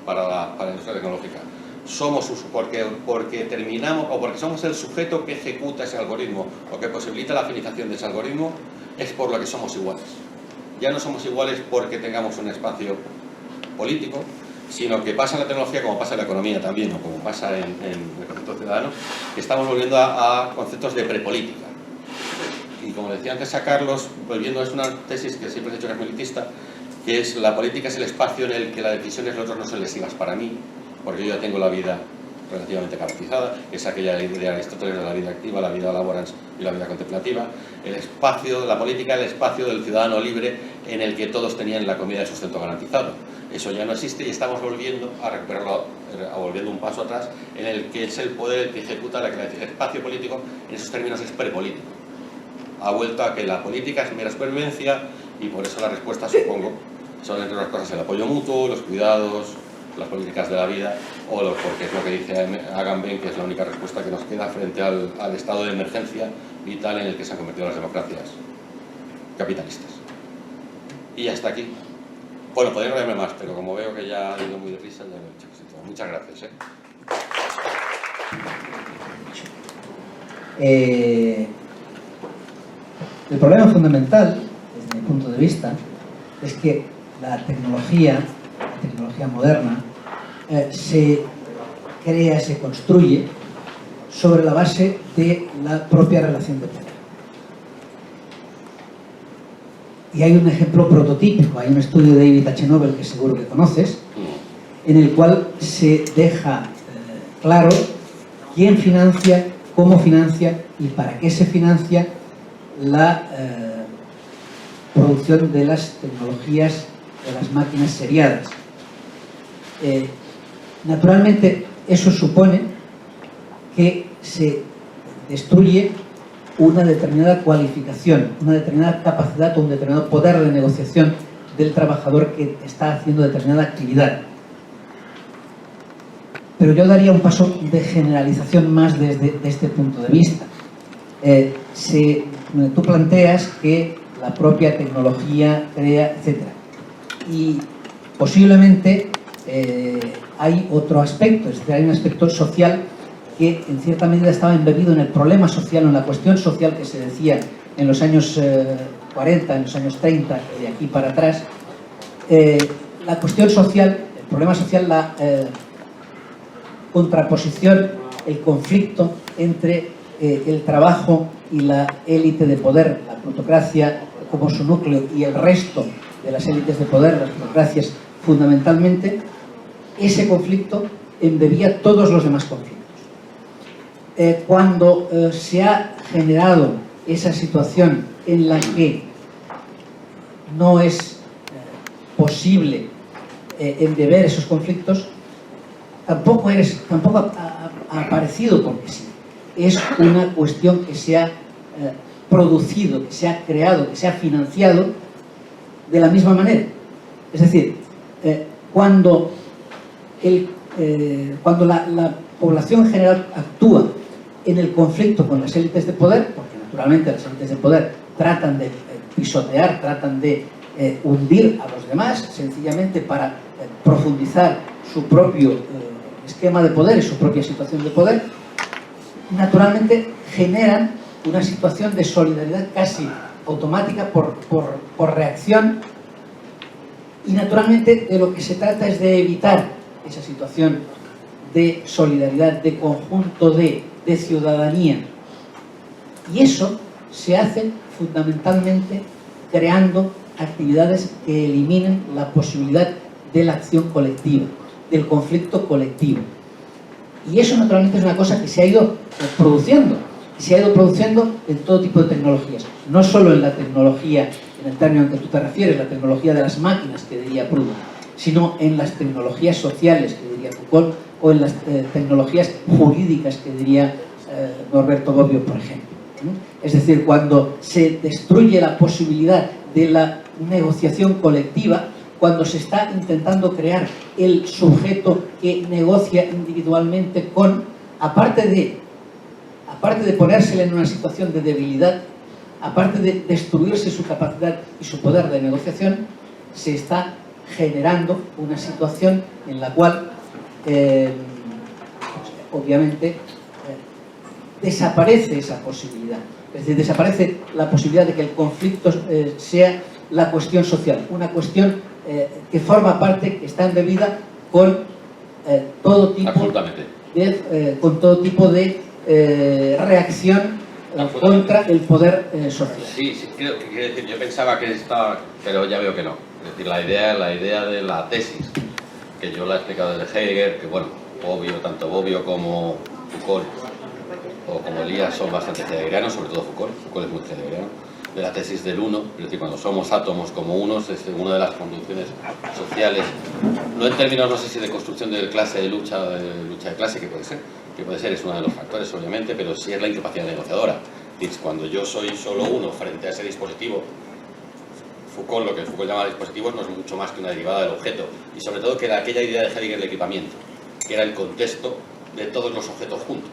para la industria tecnológica. Somos porque terminamos, o porque somos el sujeto que ejecuta ese algoritmo o que posibilita la finización de ese algoritmo, es por lo que somos iguales. Ya no somos iguales porque tengamos un espacio político, sino que pasa en la tecnología como pasa en la economía también, o como pasa en el concepto ciudadano, que estamos volviendo a conceptos de prepolítica. Y como decía antes a Carlos, volviendo a una tesis que siempre he dicho que es militista, que es la política es el espacio en el que las decisiones de otros no son lesivas para mí, porque yo ya tengo la vida relativamente garantizada, es aquella idea de Aristóteles de la vida activa, la vida laborans y la vida contemplativa. El espacio, la política, el espacio del ciudadano libre en el que todos tenían la comida de sustento garantizado. Eso ya no existe y estamos volviendo a recuperarlo, volviendo un paso atrás, en el que es el poder el que ejecuta la creación. El espacio político, en esos términos, es prepolítico. Ha vuelto a que la política es mera supervivencia y por eso la respuesta, supongo, son entre otras cosas el apoyo mutuo, los cuidados, las políticas de la vida, porque es lo que dice Agamben, que es la única respuesta que nos queda frente al estado de emergencia vital en el que se han convertido las democracias capitalistas. Y hasta aquí. Bueno, podría hablarme más, pero como veo que ya ha ido muy deprisa, ya lo he dicho. Muchas gracias. El problema fundamental, desde mi punto de vista, es que la tecnología moderna, se crea, se construye sobre la base de la propia relación de poder. Y hay un ejemplo prototípico, hay un estudio de David H. Nobel que seguro que conoces, en el cual se deja claro quién financia, cómo financia y para qué se financia la producción de las tecnologías de las máquinas seriadas. Naturalmente, eso supone que se destruye una determinada cualificación, una determinada capacidad o un determinado poder de negociación del trabajador que está haciendo determinada actividad. Pero yo daría un paso de generalización más desde este punto de vista. Tú planteas que la propia tecnología crea, etc. Y posiblemente hay otro aspecto, es decir, hay un aspecto social que en cierta medida estaba embebido en el problema social, en la cuestión social que se decía en los años 40, en los años 30, de aquí para atrás. La cuestión social, el problema social, la contraposición, el conflicto entre el trabajo y la élite de poder, la plutocracia como su núcleo y el resto de las élites de poder, las plutocracias fundamentalmente, ese conflicto embebía todos los demás conflictos. Cuando se ha generado esa situación en la que no es posible embeber esos conflictos, tampoco ha aparecido porque sí. Es una cuestión que se ha producido, que se ha creado, que se ha financiado de la misma manera. Es decir, cuando la población en general actúa en el conflicto con las élites de poder, porque naturalmente las élites de poder tratan de pisotear, tratan de hundir a los demás, sencillamente para profundizar su propio esquema de poder y su propia situación de poder, naturalmente generan una situación de solidaridad casi automática por reacción, y naturalmente de lo que se trata es de evitar esa situación de solidaridad, de conjunto de ciudadanía. Y eso se hace fundamentalmente creando actividades que eliminen la posibilidad de la acción colectiva, del conflicto colectivo. Y eso naturalmente es una cosa que se ha ido produciendo, y se ha ido produciendo en todo tipo de tecnologías, no solo en la tecnología, en el término en que tú te refieres, la tecnología de las máquinas, que diría Proudhon, sino en las tecnologías sociales, que diría Foucault, o en las tecnologías jurídicas, que diría Norberto Bobbio, por ejemplo. Es decir, cuando se destruye la posibilidad de la negociación colectiva, cuando se está intentando crear el sujeto que negocia individualmente con, aparte de ponérsele en una situación de debilidad, aparte de destruirse su capacidad y su poder de negociación, se está generando una situación en la cual obviamente desaparece esa posibilidad. Es decir, desaparece la posibilidad de que el conflicto sea la cuestión social, una cuestión que forma parte, que está embebida con todo tipo con todo tipo de reacción contra el poder social. Sí, sí, creo que quiere decir, yo pensaba que estaba, pero ya veo que no. Es decir, la idea de la tesis, que yo la he explicado desde Heidegger, que bueno, tanto Bobbio como Foucault o como Elías son bastante heideggerianos, sobre todo Foucault es muy heideggeriano, de la tesis del uno, es decir, cuando somos átomos como unos, es una de las conducciones sociales, no en términos, no sé si de construcción de clase, de lucha de clase, que puede ser, es uno de los factores, obviamente, pero sí es la incapacidad negociadora. Es cuando yo soy solo uno frente a ese dispositivo, Foucault, lo que Foucault llama dispositivos, no es mucho más que una derivada del objeto, y sobre todo que era aquella idea de Heidegger del equipamiento, que era el contexto de todos los objetos juntos,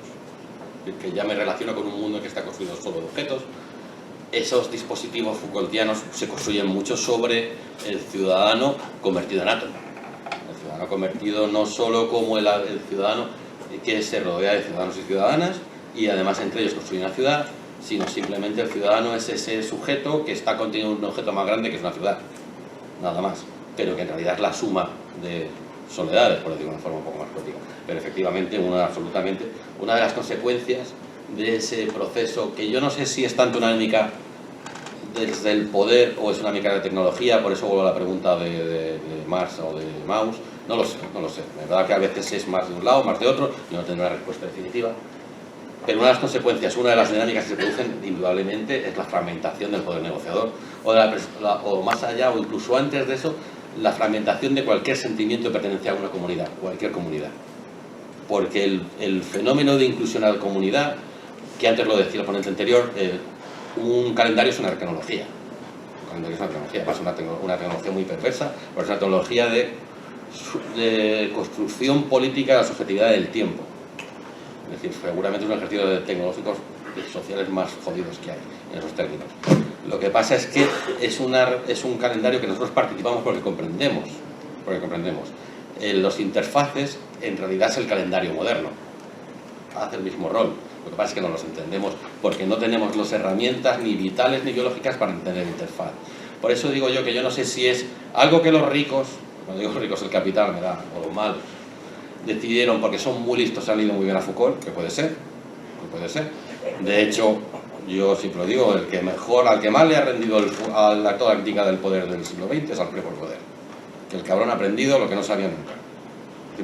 que ya me relaciono con un mundo que está construido solo de objetos. Esos dispositivos Foucaultianos se construyen mucho sobre el ciudadano convertido en átomo. El ciudadano convertido no solo como el ciudadano que se rodea de ciudadanos y ciudadanas y además entre ellos construye una ciudad, sino simplemente el ciudadano es ese sujeto que está contenido en un objeto más grande que es una ciudad, nada más, pero que en realidad es la suma de soledades, por decirlo de una forma un poco más poética. Pero efectivamente, una de las consecuencias de ese proceso, que yo no sé si es tanto una dinámica desde el poder o es una dinámica de tecnología, por eso vuelvo a la pregunta de Marx o de Mauss, no lo sé. La verdad que a veces es más de un lado, más de otro, y no tendré una respuesta definitiva. Pero una de las consecuencias, una de las dinámicas que se producen indudablemente es la fragmentación del poder negociador, o más allá, o incluso antes de eso, la fragmentación de cualquier sentimiento de pertenencia a una comunidad, cualquier comunidad. Porque el fenómeno de inclusión a la comunidad, que antes lo decía el ponente anterior, un calendario es una tecnología. Un calendario es una tecnología, además una tecnología muy perversa, pero es una tecnología de construcción política de la subjetividad del tiempo. Es decir, seguramente es un ejercicio de tecnológicos y sociales más jodidos que hay en esos términos. Lo que pasa es que es un calendario que nosotros participamos porque comprendemos. Los interfaces en realidad es el calendario moderno, hace el mismo rol. Lo que pasa es que no los entendemos porque no tenemos las herramientas ni vitales ni biológicas para entender la interfaz. Por eso digo yo que yo no sé si es algo que los ricos, cuando digo ricos el capital me da, o los malos, decidieron porque son muy listos, han leído muy bien a Foucault, que puede ser. De hecho, yo siempre lo digo, al que más le ha rendido a la toda crítica del poder del siglo XX es al Primo el Poder. Que el cabrón ha aprendido lo que no sabía nunca.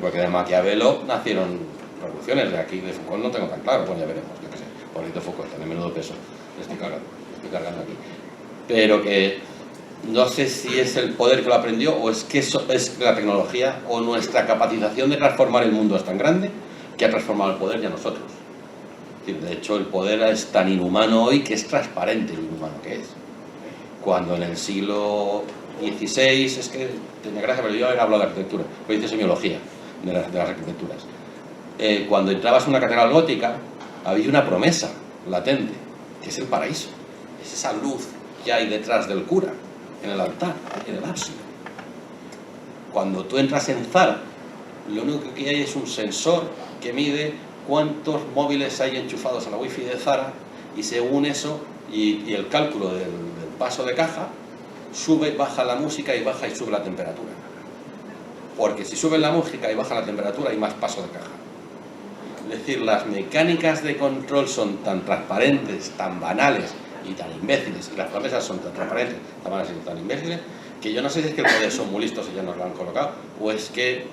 Porque de Maquiavelo nacieron revoluciones, de aquí de Foucault no tengo tan claro, bueno ya veremos, yo qué sé, pobrecito Foucault, tiene menudo peso, le estoy cargando aquí. Pero que no sé si es el poder que lo aprendió o es que eso es la tecnología o nuestra capacitación de transformar el mundo es tan grande que ha transformado el poder y a nosotros. De hecho, el poder es tan inhumano hoy que es transparente lo inhumano que es. Cuando en el siglo XVI, es que tenía gracia, pero yo había hablado de arquitectura, pero hice semiología de las arquitecturas. Cuando entrabas en una catedral gótica, había una promesa latente, que es el paraíso. Es esa luz que hay detrás del cura, en el altar, en el ábside. Cuando tú entras en Zara, lo único que hay es un sensor que mide cuántos móviles hay enchufados a la wifi de Zara y según eso y el cálculo del paso de caja, sube, baja la música y baja y sube la temperatura. Porque si sube la música y baja la temperatura hay más paso de caja. Es decir, las mecánicas de control son tan transparentes, tan banales y tan imbéciles, y las promesas son tan transparentes, tan banales y tan imbéciles, que yo no sé si es que el poder son muy listos y ya nos lo han colocado, o es que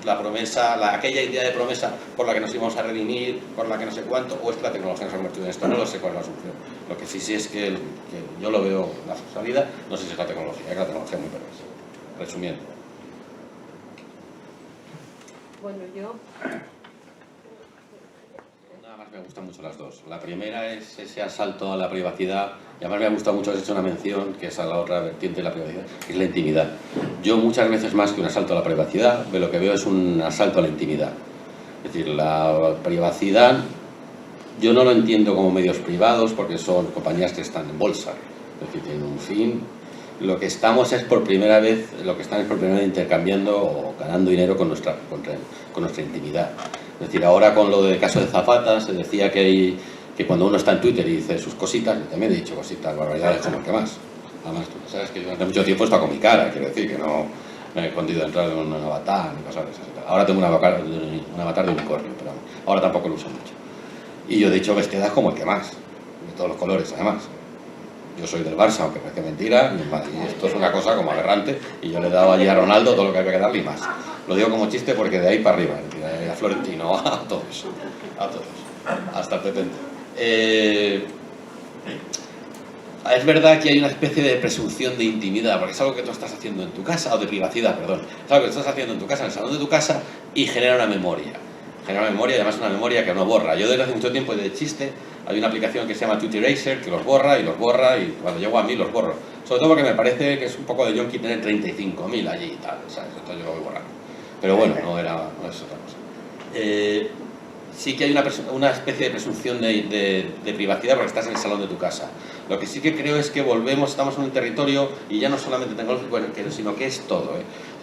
la promesa, aquella idea de promesa por la que nos íbamos a redimir, por la que no sé cuánto, o es que la tecnología nos ha convertido en esto, no lo sé cuál es la solución. Lo que sí es que yo lo veo la salida, no sé si es la tecnología, es que la tecnología es muy perversa. Resumiendo. Bueno, yo... Nada más me gustan mucho las dos. La primera es ese asalto a la privacidad, y además me ha gustado mucho, has hecho una mención, que es a la otra vertiente de la privacidad, que es la intimidad. Yo muchas veces más que un asalto a la privacidad, lo que veo es un asalto a la intimidad. Es decir, la privacidad, yo no lo entiendo como medios privados, porque son compañías que están en bolsa, es decir, tienen un fin. Lo que estamos es por primera vez, intercambiando o ganando dinero con nuestra intimidad. Es decir, ahora con lo del caso de Zapata, se decía que cuando uno está en Twitter y dice sus cositas, yo también he dicho cositas, barbaridades como el que más. Además, tú sabes que yo durante mucho tiempo he estado con mi cara, quiero decir, que no me he escondido entrar en un avatar ni cosas de esas. Ahora tengo un avatar de unicornio, pero ahora tampoco lo uso mucho. Y yo he dicho vestidas como el que más, de todos los colores, además. Yo soy del Barça, aunque parece mentira, y esto es una cosa como aberrante, y yo le he dado allí a Ronaldo todo lo que había que darle y más. Lo digo como chiste porque de ahí para arriba, a Florentino, a todos, hasta el Petente. Es verdad que hay una especie de presunción de intimidad, porque es algo que tú estás haciendo en tu casa, o de privacidad, perdón. Es algo que tú estás haciendo en tu casa, en el salón de tu casa, y genera una memoria. Genera una memoria, y además una memoria que no borra. Yo desde hace mucho tiempo, de chiste, hay una aplicación que se llama Tweet Eraser, que los borra, y cuando llego a mí los borro. Sobre todo porque me parece que es un poco de yonki tener 35.000 allí y tal, ¿sabes? Entonces yo lo voy borrando. Pero bueno, no es otra cosa. Sí que hay una especie de presunción de privacidad porque estás en el salón de tu casa. Lo que sí que creo es que estamos en un territorio, y ya no solamente tecnológico, sino que es todo,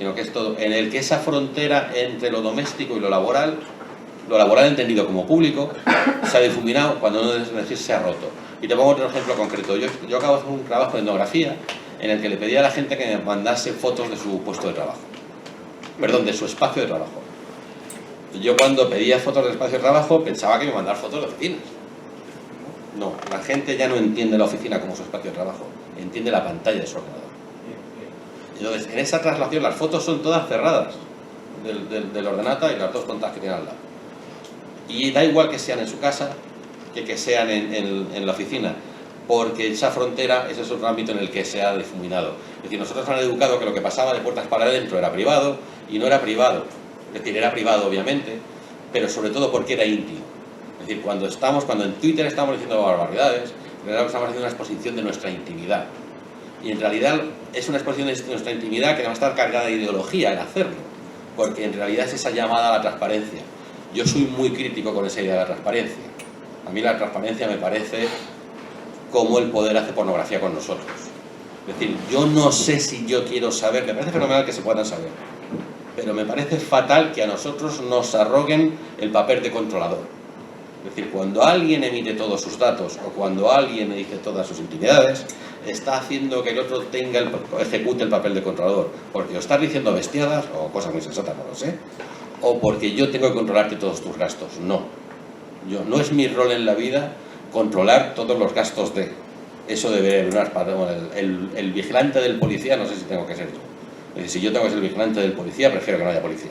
en el que esa frontera entre lo doméstico y lo laboral entendido como público, se ha difuminado, cuando no es decir se ha roto. Y te pongo otro ejemplo concreto. Yo acabo de hacer un trabajo de etnografía en el que le pedía a la gente que me mandase fotos de su puesto de trabajo. Perdón, de su espacio de trabajo. Yo cuando pedía fotos del espacio de trabajo pensaba que me mandar fotos de oficinas. No, la gente ya no entiende la oficina como su espacio de trabajo, entiende la pantalla de su ordenador. Entonces, en esa traslación las fotos son todas cerradas del ordenata y las dos contadas que tiene al lado. Y da igual que sean en su casa que sean en la oficina, porque esa frontera, ese es otro ámbito en el que se ha difuminado. Es decir, nosotros nos han educado que lo que pasaba de puertas para adentro era privado, y no era privado. Es decir, era privado obviamente, pero sobre todo porque era íntimo. Es decir, cuando en Twitter estamos diciendo barbaridades, en realidad estamos haciendo una exposición de nuestra intimidad. Y en realidad es una exposición de nuestra intimidad que no va a estar cargada de ideología en hacerlo, porque en realidad es esa llamada a la transparencia. Yo soy muy crítico con esa idea de la transparencia. A mí la transparencia me parece como el poder hace pornografía con nosotros. Es decir, yo no sé si yo quiero saber, me parece fenomenal que se puedan saber, pero me parece fatal que a nosotros nos arroguen el papel de controlador. Es decir, cuando alguien emite todos sus datos o cuando alguien dice todas sus intimidades, está haciendo que el otro ejecute el papel de controlador, porque o estás diciendo bestiadas o cosas muy sensatas, no lo sé, o porque yo tengo que controlarte todos tus gastos. No es mi rol en la vida controlar todos los gastos de eso. Debe el vigilante del policía, no sé si tengo que ser yo. Es decir, si yo tengo que ser el vigilante del policía, prefiero que no haya policía.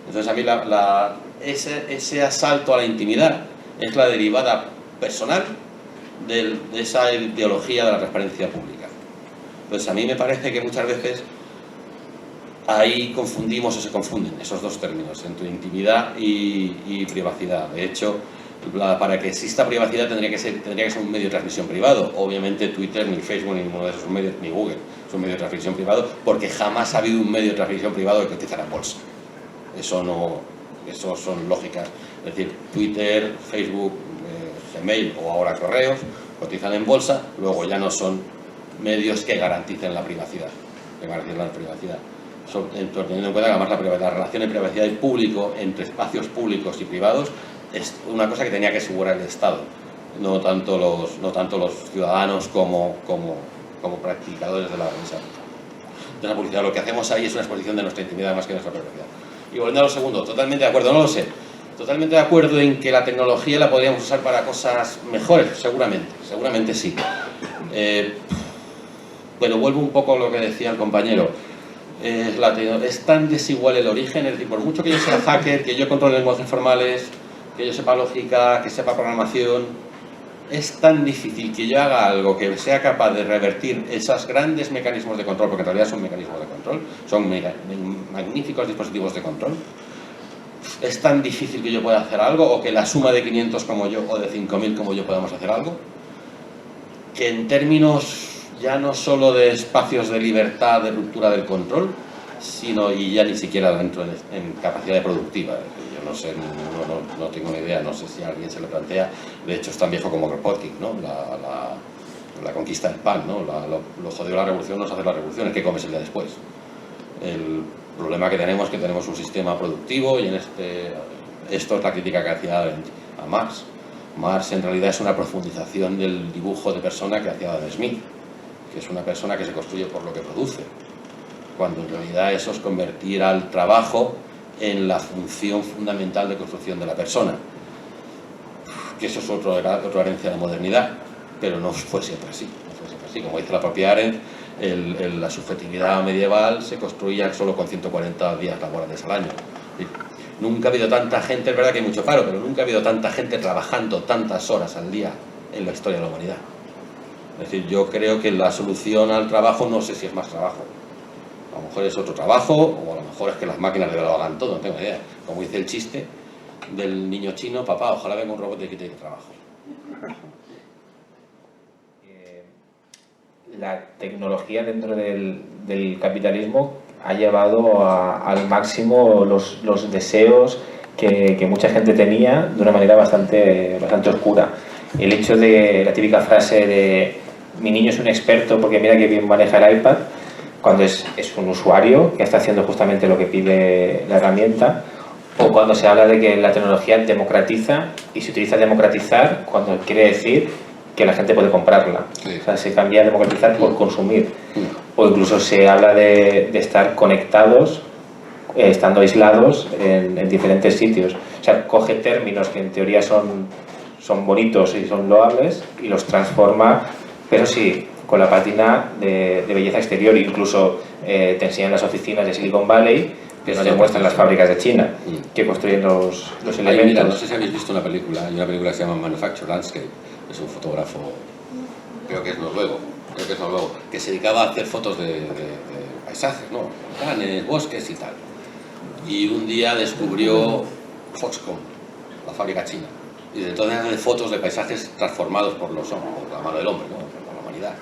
Entonces a mí ese asalto a la intimidad es la derivada personal de esa ideología de la transparencia pública. Entonces a mí me parece que muchas veces ahí confundimos o se confunden esos dos términos, entre intimidad y privacidad. De hecho, para que exista privacidad tendría que ser un medio de transmisión privado. Obviamente Twitter, ni Facebook, ni ninguno de esos medios, ni Google, es un medio de transmisión privado, porque jamás ha habido un medio de transmisión privado que cotizara en bolsa. Eso son lógicas. Es decir, Twitter, Facebook, Gmail o ahora correos cotizan en bolsa, luego ya no son medios que garanticen la privacidad. Teniendo en cuenta que además la relación de privacidad y público entre espacios públicos y privados es una cosa que tenía que asegurar el Estado, no tanto los ciudadanos como practicadores de la publicidad. Lo que hacemos ahí es una exposición de nuestra intimidad más que de nuestra privacidad. Y volviendo a lo segundo, totalmente de acuerdo, no lo sé, totalmente de acuerdo en que la tecnología la podríamos usar para cosas mejores, seguramente sí. Pero vuelvo un poco a lo que decía el compañero. Es tan desigual el origen, es decir, por mucho que yo sea hacker, que yo controle lenguajes formales, que yo sepa lógica, que sepa programación, es tan difícil que yo haga algo que sea capaz de revertir esos grandes mecanismos de control, porque en realidad son mecanismos de control, son magníficos dispositivos de control. Es tan difícil que yo pueda hacer algo, o que la suma de 500 como yo, o de 5.000 como yo podamos hacer algo, que en términos ya no solo de espacios de libertad, de ruptura del control, sino, y ya ni siquiera dentro en capacidad productiva. Yo no sé, no tengo ni idea, no sé si a alguien se lo plantea. De hecho es tan viejo como Kropotkin, ¿no? La conquista del pan, ¿no? Lo jodido la revolución no es hacer la revolución, es que comes el día después. El problema que tenemos es que tenemos un sistema productivo, y esto es la crítica que hacía a Marx. Marx en realidad es una profundización del dibujo de persona que hacía Adam Smith, que es una persona que se construye por lo que produce, cuando en realidad eso es convertir al trabajo en la función fundamental de construcción de la persona, que eso es otra herencia de la modernidad, pero no fue siempre así, como dice la propia Arendt, la subjetividad medieval se construía solo con 140 días laborales al año. Nunca ha habido tanta gente, es verdad que hay mucho paro, pero nunca ha habido tanta gente trabajando tantas horas al día en la historia de la humanidad. Es decir, yo creo que la solución al trabajo no sé si es más trabajo. A lo mejor es otro trabajo, o a lo mejor es que las máquinas de lo hagan todo, no tengo idea. Como dice el chiste del niño chino, papá, ojalá venga un robot y quite el trabajo. La tecnología dentro del capitalismo ha llevado al máximo los deseos que mucha gente tenía de una manera bastante oscura. El hecho de la típica frase de mi niño es un experto porque mira que bien maneja el iPad, cuando es un usuario que está haciendo justamente lo que pide la herramienta, o cuando se habla de que la tecnología democratiza, y se utiliza democratizar cuando quiere decir que la gente puede comprarla. Sí. O sea, se cambia democratizar por consumir. O incluso se habla de estar conectados, estando aislados en diferentes sitios. O sea, coge términos que en teoría son bonitos y son loables y los transforma, pero sí, con la pátina de belleza exterior. Incluso te enseñan las oficinas de Silicon Valley, pero no te muestran las fábricas de China que construyen los elementos. Ay, mira, no sé si habéis visto una película, hay una película que se llama Manufacture Landscape, es un fotógrafo, creo que es noruego, que se dedicaba a hacer fotos de paisajes, ¿no? Volcanes, bosques y tal. Y un día descubrió Foxconn, la fábrica china, y desde entonces hace fotos de paisajes transformados por la mano del hombre, ¿no? Por la humanidad.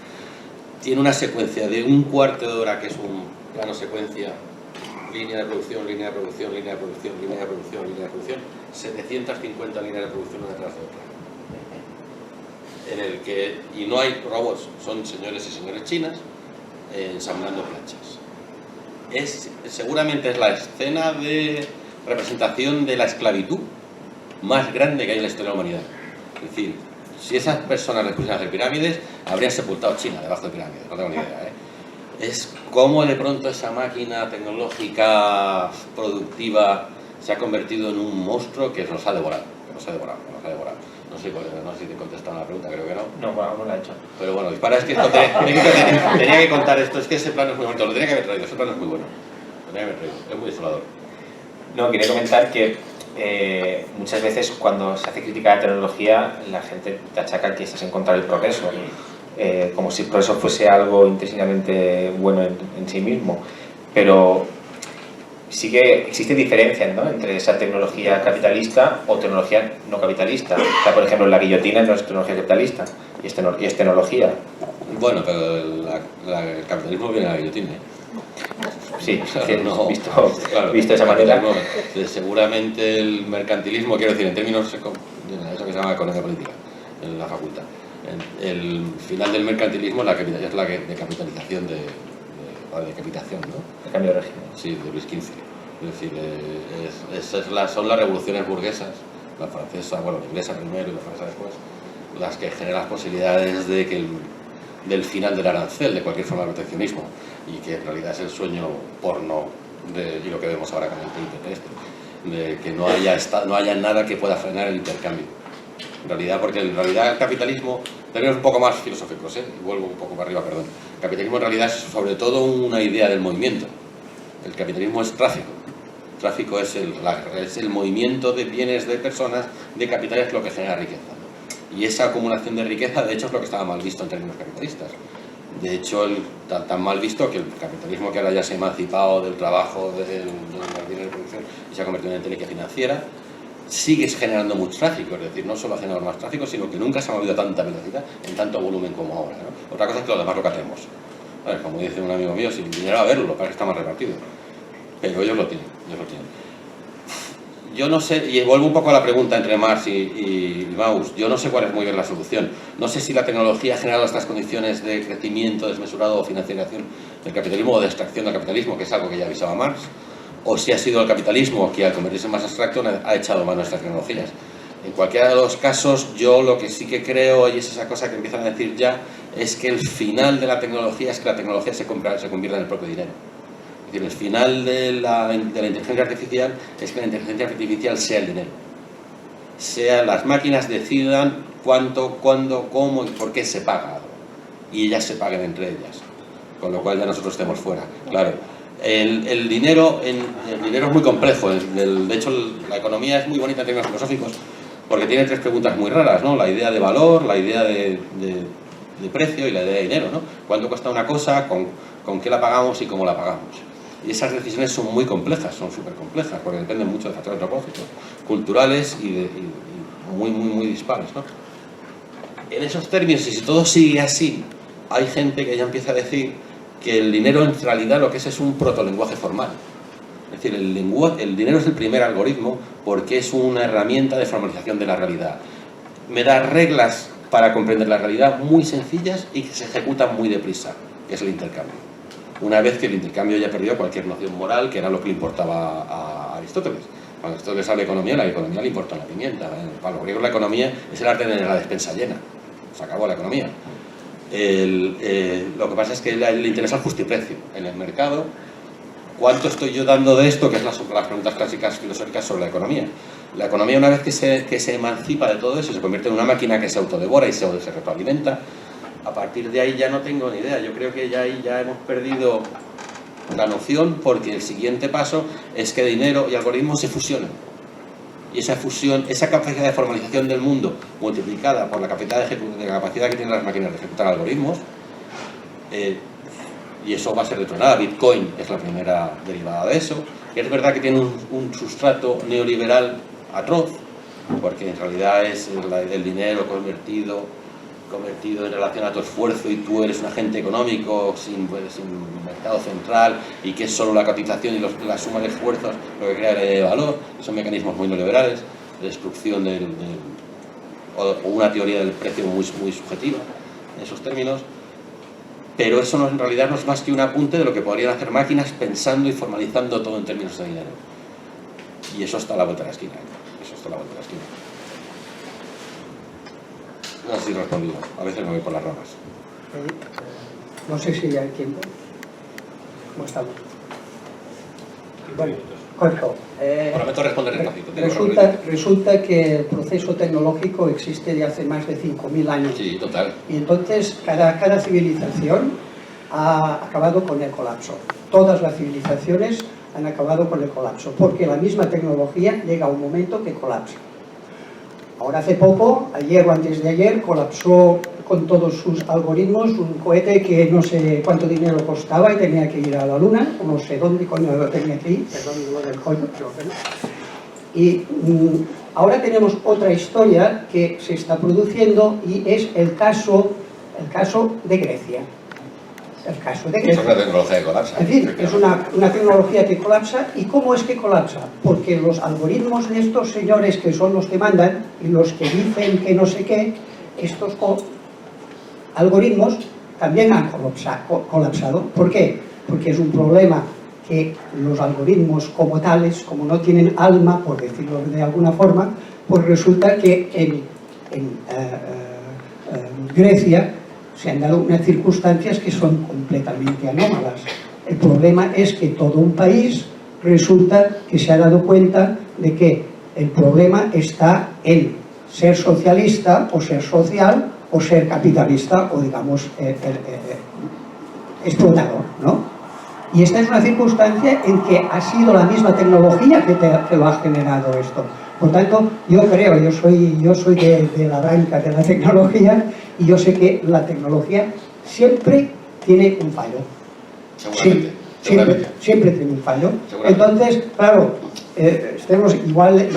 Tiene una secuencia de un cuarto de hora que es un plano secuencia, línea de producción, línea de producción, línea de producción, línea de producción, línea de producción, 750 líneas de producción una detrás de otra. En el que, y no hay robots, son señores y señores chinas ensamblando planchas. Seguramente es la escena de representación de la esclavitud más grande que hay en la historia de la humanidad. Es decir, si esas personas les pusieran a hacer pirámides, habrían sepultado China debajo de pirámides, no tengo ni idea, Es como de pronto esa máquina tecnológica productiva se ha convertido en un monstruo que nos ha devorado. No sé si te he contestado la pregunta, creo que no. No, bueno, no la he hecho. Pero bueno, dispara, es que esto tenía que contar esto, es que ese plano es muy bonito, lo tenía que haber traído, ese plano es muy bueno. Lo tenía que haber traído, es muy desolador. No, quería comentar que muchas veces cuando se hace crítica a la tecnología, la gente te achaca que estás en contra del progreso, como si el progreso fuese algo intrínsecamente bueno en sí mismo. Pero sí que existe diferencia, ¿no?, entre esa tecnología capitalista o tecnología no capitalista. O sea, por ejemplo, la guillotina no es tecnología capitalista y es tecnología. Bueno, pero el capitalismo viene a la guillotina, Sí, claro, no, visto de esa manera. Seguramente el mercantilismo, quiero decir, en términos de eso que se llama economía política, en la facultad. El final del mercantilismo es la de capitalización de capitación, ¿no? El cambio de régimen. Sí, de Luis XV. Es decir, son las revoluciones burguesas, la francesa, bueno, la inglesa primero y la francesa después, las que generan las posibilidades del final del arancel, de cualquier forma de proteccionismo, y que en realidad es el sueño porno y lo que vemos ahora con el TTIP de que no haya nada que pueda frenar el intercambio. En realidad, porque en realidad el capitalismo, tenemos un poco más filosóficos, y vuelvo un poco para arriba, perdón. El capitalismo en realidad es sobre todo una idea del movimiento. El capitalismo es tráfico. Tráfico es el movimiento de bienes de personas, de capitales, lo que genera riqueza. Y esa acumulación de riqueza, de hecho, es lo que estaba mal visto en términos capitalistas. De hecho, tan mal visto que el capitalismo, que ahora ya se ha emancipado del trabajo, del dinero de producción y se ha convertido en entelequia financiera, sigue generando mucho tráfico. Es decir, no solo ha generado más tráfico, sino que nunca se ha movido a tanta velocidad, en tanto volumen como ahora, ¿no? Otra cosa es que los demás lo catemos. Como dice un amigo mío, si viniera a verlo, lo que pasa es que está más repartido. Pero ellos lo tienen. Yo no sé, y vuelvo un poco a la pregunta entre Marx y Mauss, yo no sé cuál es muy bien la solución. No sé si la tecnología ha generado estas condiciones de crecimiento desmesurado o financiación del capitalismo o de extracción del capitalismo, que es algo que ya avisaba Marx, o si ha sido el capitalismo que al convertirse en más abstracto ha echado mano a estas tecnologías. En cualquiera de los casos, yo lo que sí que creo, y es esa cosa que empiezan a decir ya, es que el final de la tecnología es que la tecnología se convierta en el propio dinero. Es decir, el final de la inteligencia artificial es que la inteligencia artificial sea el dinero. Las máquinas decidan cuánto, cuándo, cómo y por qué se paga algo. Y ellas se paguen entre ellas. Con lo cual ya nosotros estemos fuera. Claro, el dinero es muy complejo. De hecho, la economía es muy bonita en términos filosóficos porque tiene tres preguntas muy raras, ¿no? La idea de valor, la idea de precio y la idea de dinero, ¿no? ¿Cuánto cuesta una cosa? ¿Con qué la pagamos y cómo la pagamos? Y esas decisiones son muy complejas, son súper complejas, porque dependen mucho de factores antropológicos, culturales y muy dispares, ¿no? En esos términos, y si todo sigue así, hay gente que ya empieza a decir que el dinero en realidad lo que es un protolenguaje formal. Es decir, el dinero es el primer algoritmo porque es una herramienta de formalización de la realidad. Me da reglas para comprender la realidad muy sencillas y que se ejecutan muy deprisa, que es el intercambio. Una vez que el intercambio ya perdió cualquier noción moral, que era lo que le importaba a Aristóteles. Cuando Aristóteles habla de economía, la economía le importa la pimienta. Para los griegos la economía es el arte de la despensa llena. Se acabó la economía. Lo que pasa es que le interesa el justiprecio en el mercado. ¿Cuánto estoy yo dando de esto? Que es las preguntas clásicas filosóficas sobre la economía. La economía, una vez que se emancipa de todo eso, se convierte en una máquina que se autodevora y se retroalimenta. A partir de ahí ya no tengo ni idea. Yo creo que ya ahí ya hemos perdido la noción, porque el siguiente paso es que dinero y algoritmos se fusionen. Y esa fusión, esa capacidad de formalización del mundo multiplicada por la capacidad que tienen las máquinas de ejecutar algoritmos, y eso va a ser detonada. Bitcoin es la primera derivada de eso. Y es verdad que tiene un sustrato neoliberal atroz, porque en realidad es el dinero convertido en relación a tu esfuerzo, y tú eres un agente económico sin mercado central, y que es solo la cotización y la suma de esfuerzos lo que crea la idea de valor. Son mecanismos muy neoliberales de destrucción o una teoría del precio muy subjetiva en esos términos. Pero eso en realidad no es más que un apunte de lo que podrían hacer máquinas pensando y formalizando todo en términos de dinero. Y eso está a la vuelta de la esquina. No sé si he respondido. A veces me voy por las ramas. No sé si hay tiempo. ¿Cómo estamos? Bueno, corto. Prometo responder despacito. Resulta que el proceso tecnológico existe de hace más de 5.000 años. Sí, total. Y entonces cada civilización ha acabado con el colapso. Todas las civilizaciones han acabado con el colapso, porque la misma tecnología llega a un momento que colapsa. Ahora hace poco, ayer o antes de ayer, colapsó con todos sus algoritmos un cohete que no sé cuánto dinero costaba y tenía que ir a la Luna, o no sé dónde coño tenía que ir, perdón lo del coño, pero bueno. Y ahora tenemos otra historia que se está produciendo, y es el caso de Grecia. El caso de Grecia. Es una tecnología que colapsa. Es decir, es una tecnología que colapsa. ¿Y cómo es que colapsa? Porque los algoritmos de estos señores, que son los que mandan y los que dicen que no sé qué, estos algoritmos también han colapsado. ¿Por qué? Porque es un problema que los algoritmos como tales, como no tienen alma, por decirlo de alguna forma, pues resulta que en Grecia se han dado unas circunstancias que son completamente anómalas. El problema es que todo un país resulta que se ha dado cuenta de que el problema está en ser socialista o ser social o ser capitalista o, digamos, explotador, ¿no? Y esta es una circunstancia en que ha sido la misma tecnología que lo ha generado esto. Por tanto, yo creo, yo soy de la branca de la tecnología, y yo sé que la tecnología siempre tiene un fallo. Siempre tiene un fallo. Entonces, claro, igual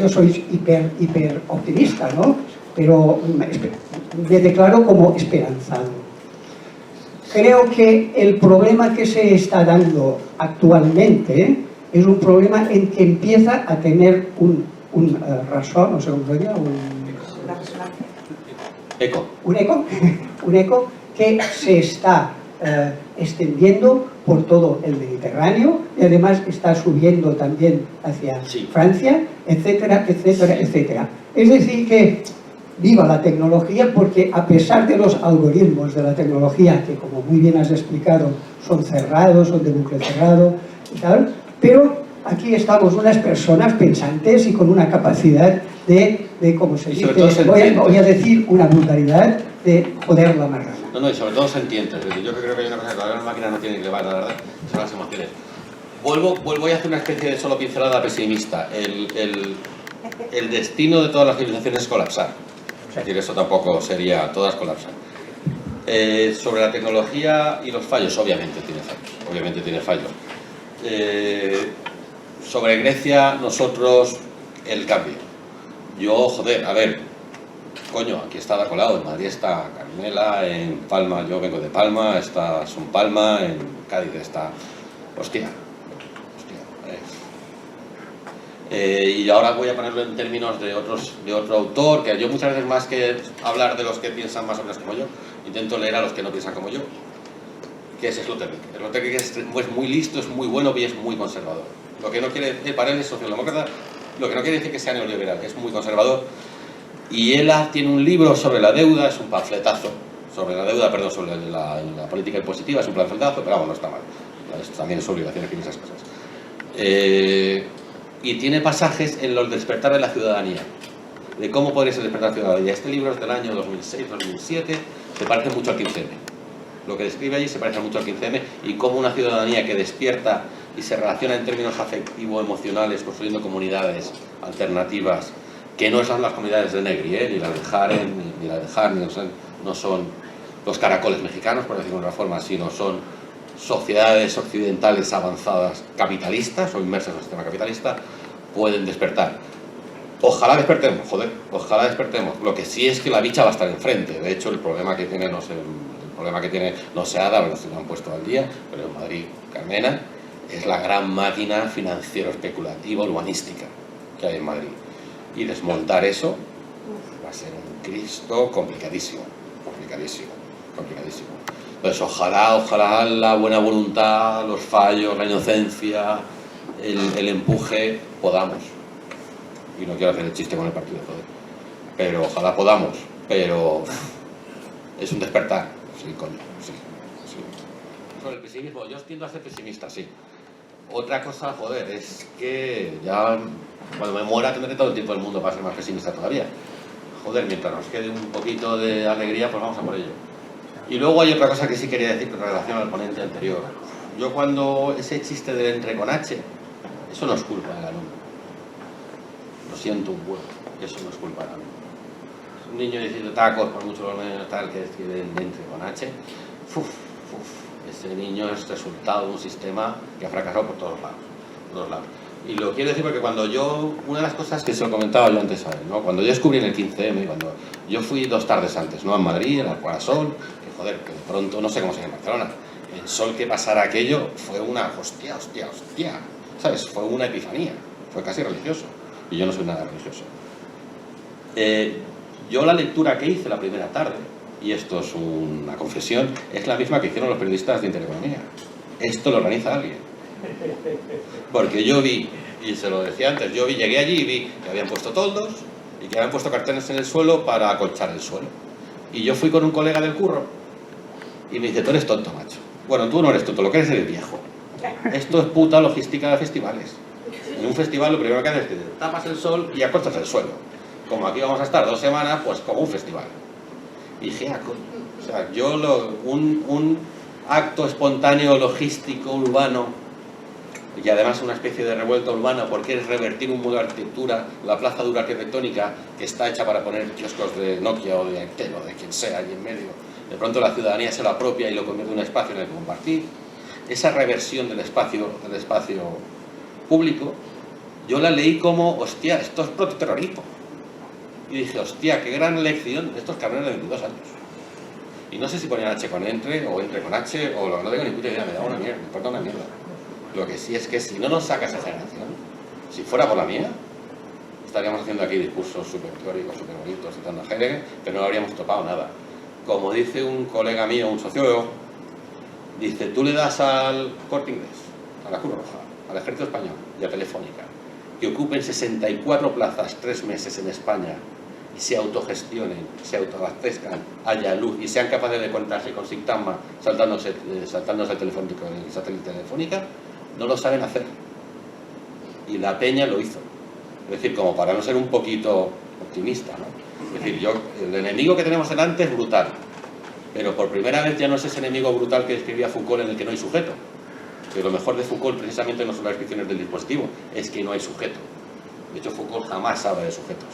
yo soy hiper optimista, ¿no? Pero me declaro como esperanzado. Creo que el problema que se está dando actualmente es un problema en que empieza a tener un razón, no sé cómo se diría, un eco que se está extendiendo por todo el Mediterráneo y además está subiendo también hacia Francia, etcétera, etcétera, etcétera. Es decir que viva la tecnología, porque a pesar de los algoritmos de la tecnología, que como muy bien has explicado, son cerrados, son de bucle cerrado y tal, pero aquí estamos unas personas pensantes y con una capacidad de ¿cómo se dice? Voy a decir una vulgaridad, de joder la marrana. No, y sobre todo sentientes. Yo creo que hay una cosa que todavía la máquina no tiene que llevar, la verdad, son las emociones. Vuelvo a hacer una especie de solo pincelada pesimista. El destino de todas las civilizaciones es colapsar. Es decir, eso tampoco sería, todas colapsan. Sobre la tecnología y los fallos, obviamente tiene fallos. Sobre Grecia, nosotros, el cambio. Yo, joder, a ver, coño, aquí está Ada Colau, en Madrid está Carmela, en Palma, yo vengo de Palma, está Son Palma, en Cádiz está... Hostia. Y ahora voy a ponerlo en términos de otro autor, que yo muchas veces, más que hablar de los que piensan más o menos como yo, intento leer a los que no piensan como yo, que es Sloterdijk. Sloterdijk es muy listo, es muy bueno y es muy conservador. Lo que no quiere decir, para él es socialdemócrata, lo que no quiere decir que sea neoliberal, es muy conservador. Y él tiene un libro sobre la deuda, es un panfletazo, sobre la deuda, perdón, sobre la política impositiva, es un panfletazo, pero vamos, no está mal. También es obligación escribir esas cosas. Y tiene pasajes en los despertar de la ciudadanía, de cómo podría ser despertar de la ciudadanía. Este libro es del año 2006-2007, se parece mucho al 15M. Lo que describe allí se parece mucho al 15M, y cómo una ciudadanía que despierta y se relaciona en términos afectivo-emocionales, construyendo comunidades alternativas, que no son las comunidades de Negri, ni la de Jaren, ni la de Jar, no son los caracoles mexicanos, por decirlo de una forma, sino son sociedades occidentales avanzadas capitalistas o inmersas en el sistema capitalista, pueden despertar. Ojalá despertemos, joder, ojalá despertemos. Lo que sí es que la bicha va a estar enfrente. De hecho, el problema que tiene no se ha dado, se lo han puesto al día, pero en Madrid, Carmena, es la gran máquina financiero-especulativa urbanística que hay en Madrid. Y desmontar eso va a ser un Cristo complicadísimo. Entonces, ojalá la buena voluntad, los fallos, la inocencia, el empuje, podamos. Y no quiero hacer el chiste con el partido, joder. Pero ojalá podamos. Pero es un despertar. Sí, coño, sí. Sobre el pesimismo, yo tiendo a ser pesimista, sí. Otra cosa, joder, es que ya cuando me muera tendré todo el tiempo del mundo para ser más pesimista todavía. Joder, mientras nos quede un poquito de alegría, pues vamos a por ello. Y luego hay otra cosa que sí quería decir con relación al ponente anterior. Yo cuando ese chiste del entre con H, eso no es culpa del alumno. Lo siento un huevo, eso no es culpa del alumno. Un niño diciendo tacos, por mucho lo menos tal, que escribe entre con H, ese niño es resultado de un sistema que ha fracasado por todos lados. Y lo quiero decir porque cuando una de las cosas que se lo comentaba yo antes a él, ¿no? Cuando yo descubrí en el 15M, cuando yo fui 2 tardes antes, ¿no? En Madrid, en Alcorazón, que joder, que de pronto, no sé cómo se llama en Barcelona, en Sol, que pasara aquello, fue una hostia, ¿sabes? Fue una epifanía, fue casi religioso, y yo no soy nada religioso. Yo la lectura que hice la primera tarde, y esto es una confesión, es la misma que hicieron los periodistas de Intereconomía. Esto lo organiza alguien. Porque yo vi, y se lo decía antes, llegué allí y vi que habían puesto toldos y que habían puesto carteles en el suelo para acolchar el suelo. Y yo fui con un colega del curro y me dice, tú eres tonto, macho. Bueno, tú no eres tonto, lo que eres el viejo. Esto es puta logística de festivales. En un festival lo primero que haces es que te tapas el sol y acolchas el suelo. Como aquí vamos a estar 2 semanas, pues como un festival. Y dije, o sea, un acto espontáneo, logístico, urbano, y además una especie de revuelta urbana, porque es revertir un modo de arquitectura, la plaza dura arquitectónica, que está hecha para poner kioscos de Nokia o de Actel o de quien sea allí en medio. De pronto la ciudadanía se lo apropia y lo convierte en un espacio en el que compartir. Esa reversión del espacio público, yo la leí como, hostia, esto es protiterrorismo. Y dije, hostia, qué gran lección de estos cabrones de 22 años. Y no sé si ponían H con entre, o entre con H, o lo que no tengo ni puta idea, me da una mierda, me importa una mierda. Lo que sí es que si no nos saca esa generación, si fuera por la mía, estaríamos haciendo aquí discursos súper teóricos, súper bonitos, citando a Heidegger, pero no habríamos topado nada. Como dice un colega mío, un sociólogo, Dice, tú le das al Corte Inglés, a la Cruz Roja, al Ejército Español y a Telefónica, que ocupen 64 plazas 3 meses en España y se autogestionen, se autoabastezcan, haya luz y sean capaces de conectarse con Sintama saltándose el satélite Telefónica, no lo saben hacer. Y la Peña lo hizo. Es decir, como para no ser un poquito optimista, ¿no? Es decir, el enemigo que tenemos delante es brutal, pero por primera vez ya no es ese enemigo brutal que describía Foucault en el que no hay sujeto. Que lo mejor de Foucault precisamente no son las descripciones del dispositivo, es que no hay sujeto. De hecho, Foucault jamás habla de sujetos.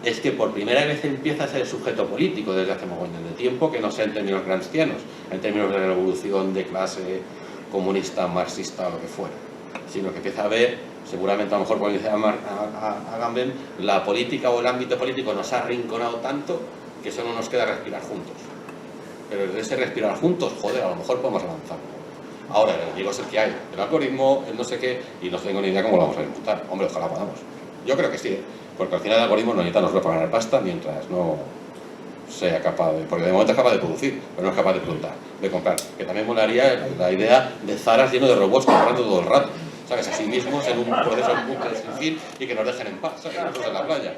Es que por primera vez empieza a ser sujeto político desde hace mogollón de tiempo, que no sea en términos gramscianos, en términos de revolución, de clase, comunista, marxista o lo que fuera, sino que empieza a ver, seguramente a lo mejor, como dice Agamben, la política o el ámbito político nos ha arrinconado tanto que solo nos queda respirar juntos. Pero desde ese respirar juntos, joder, a lo mejor podemos avanzar. Ahora, el enemigo es el que hay, el algoritmo, el no sé qué, y no tengo ni idea cómo lo vamos a ejecutar. Hombre, ojalá podamos. Yo creo que sí, porque al final el algoritmo no necesita nosotros para ganar pasta mientras no sea capaz de... Porque de momento es capaz de producir, pero no es capaz de preguntar, de comprar. Que también molaría la idea de Zaras lleno de robots comprando todo el rato, ¿sabes? A sí mismos en un proceso sin fin y que nos dejen en paz, ¿sabes? Nosotros en la playa.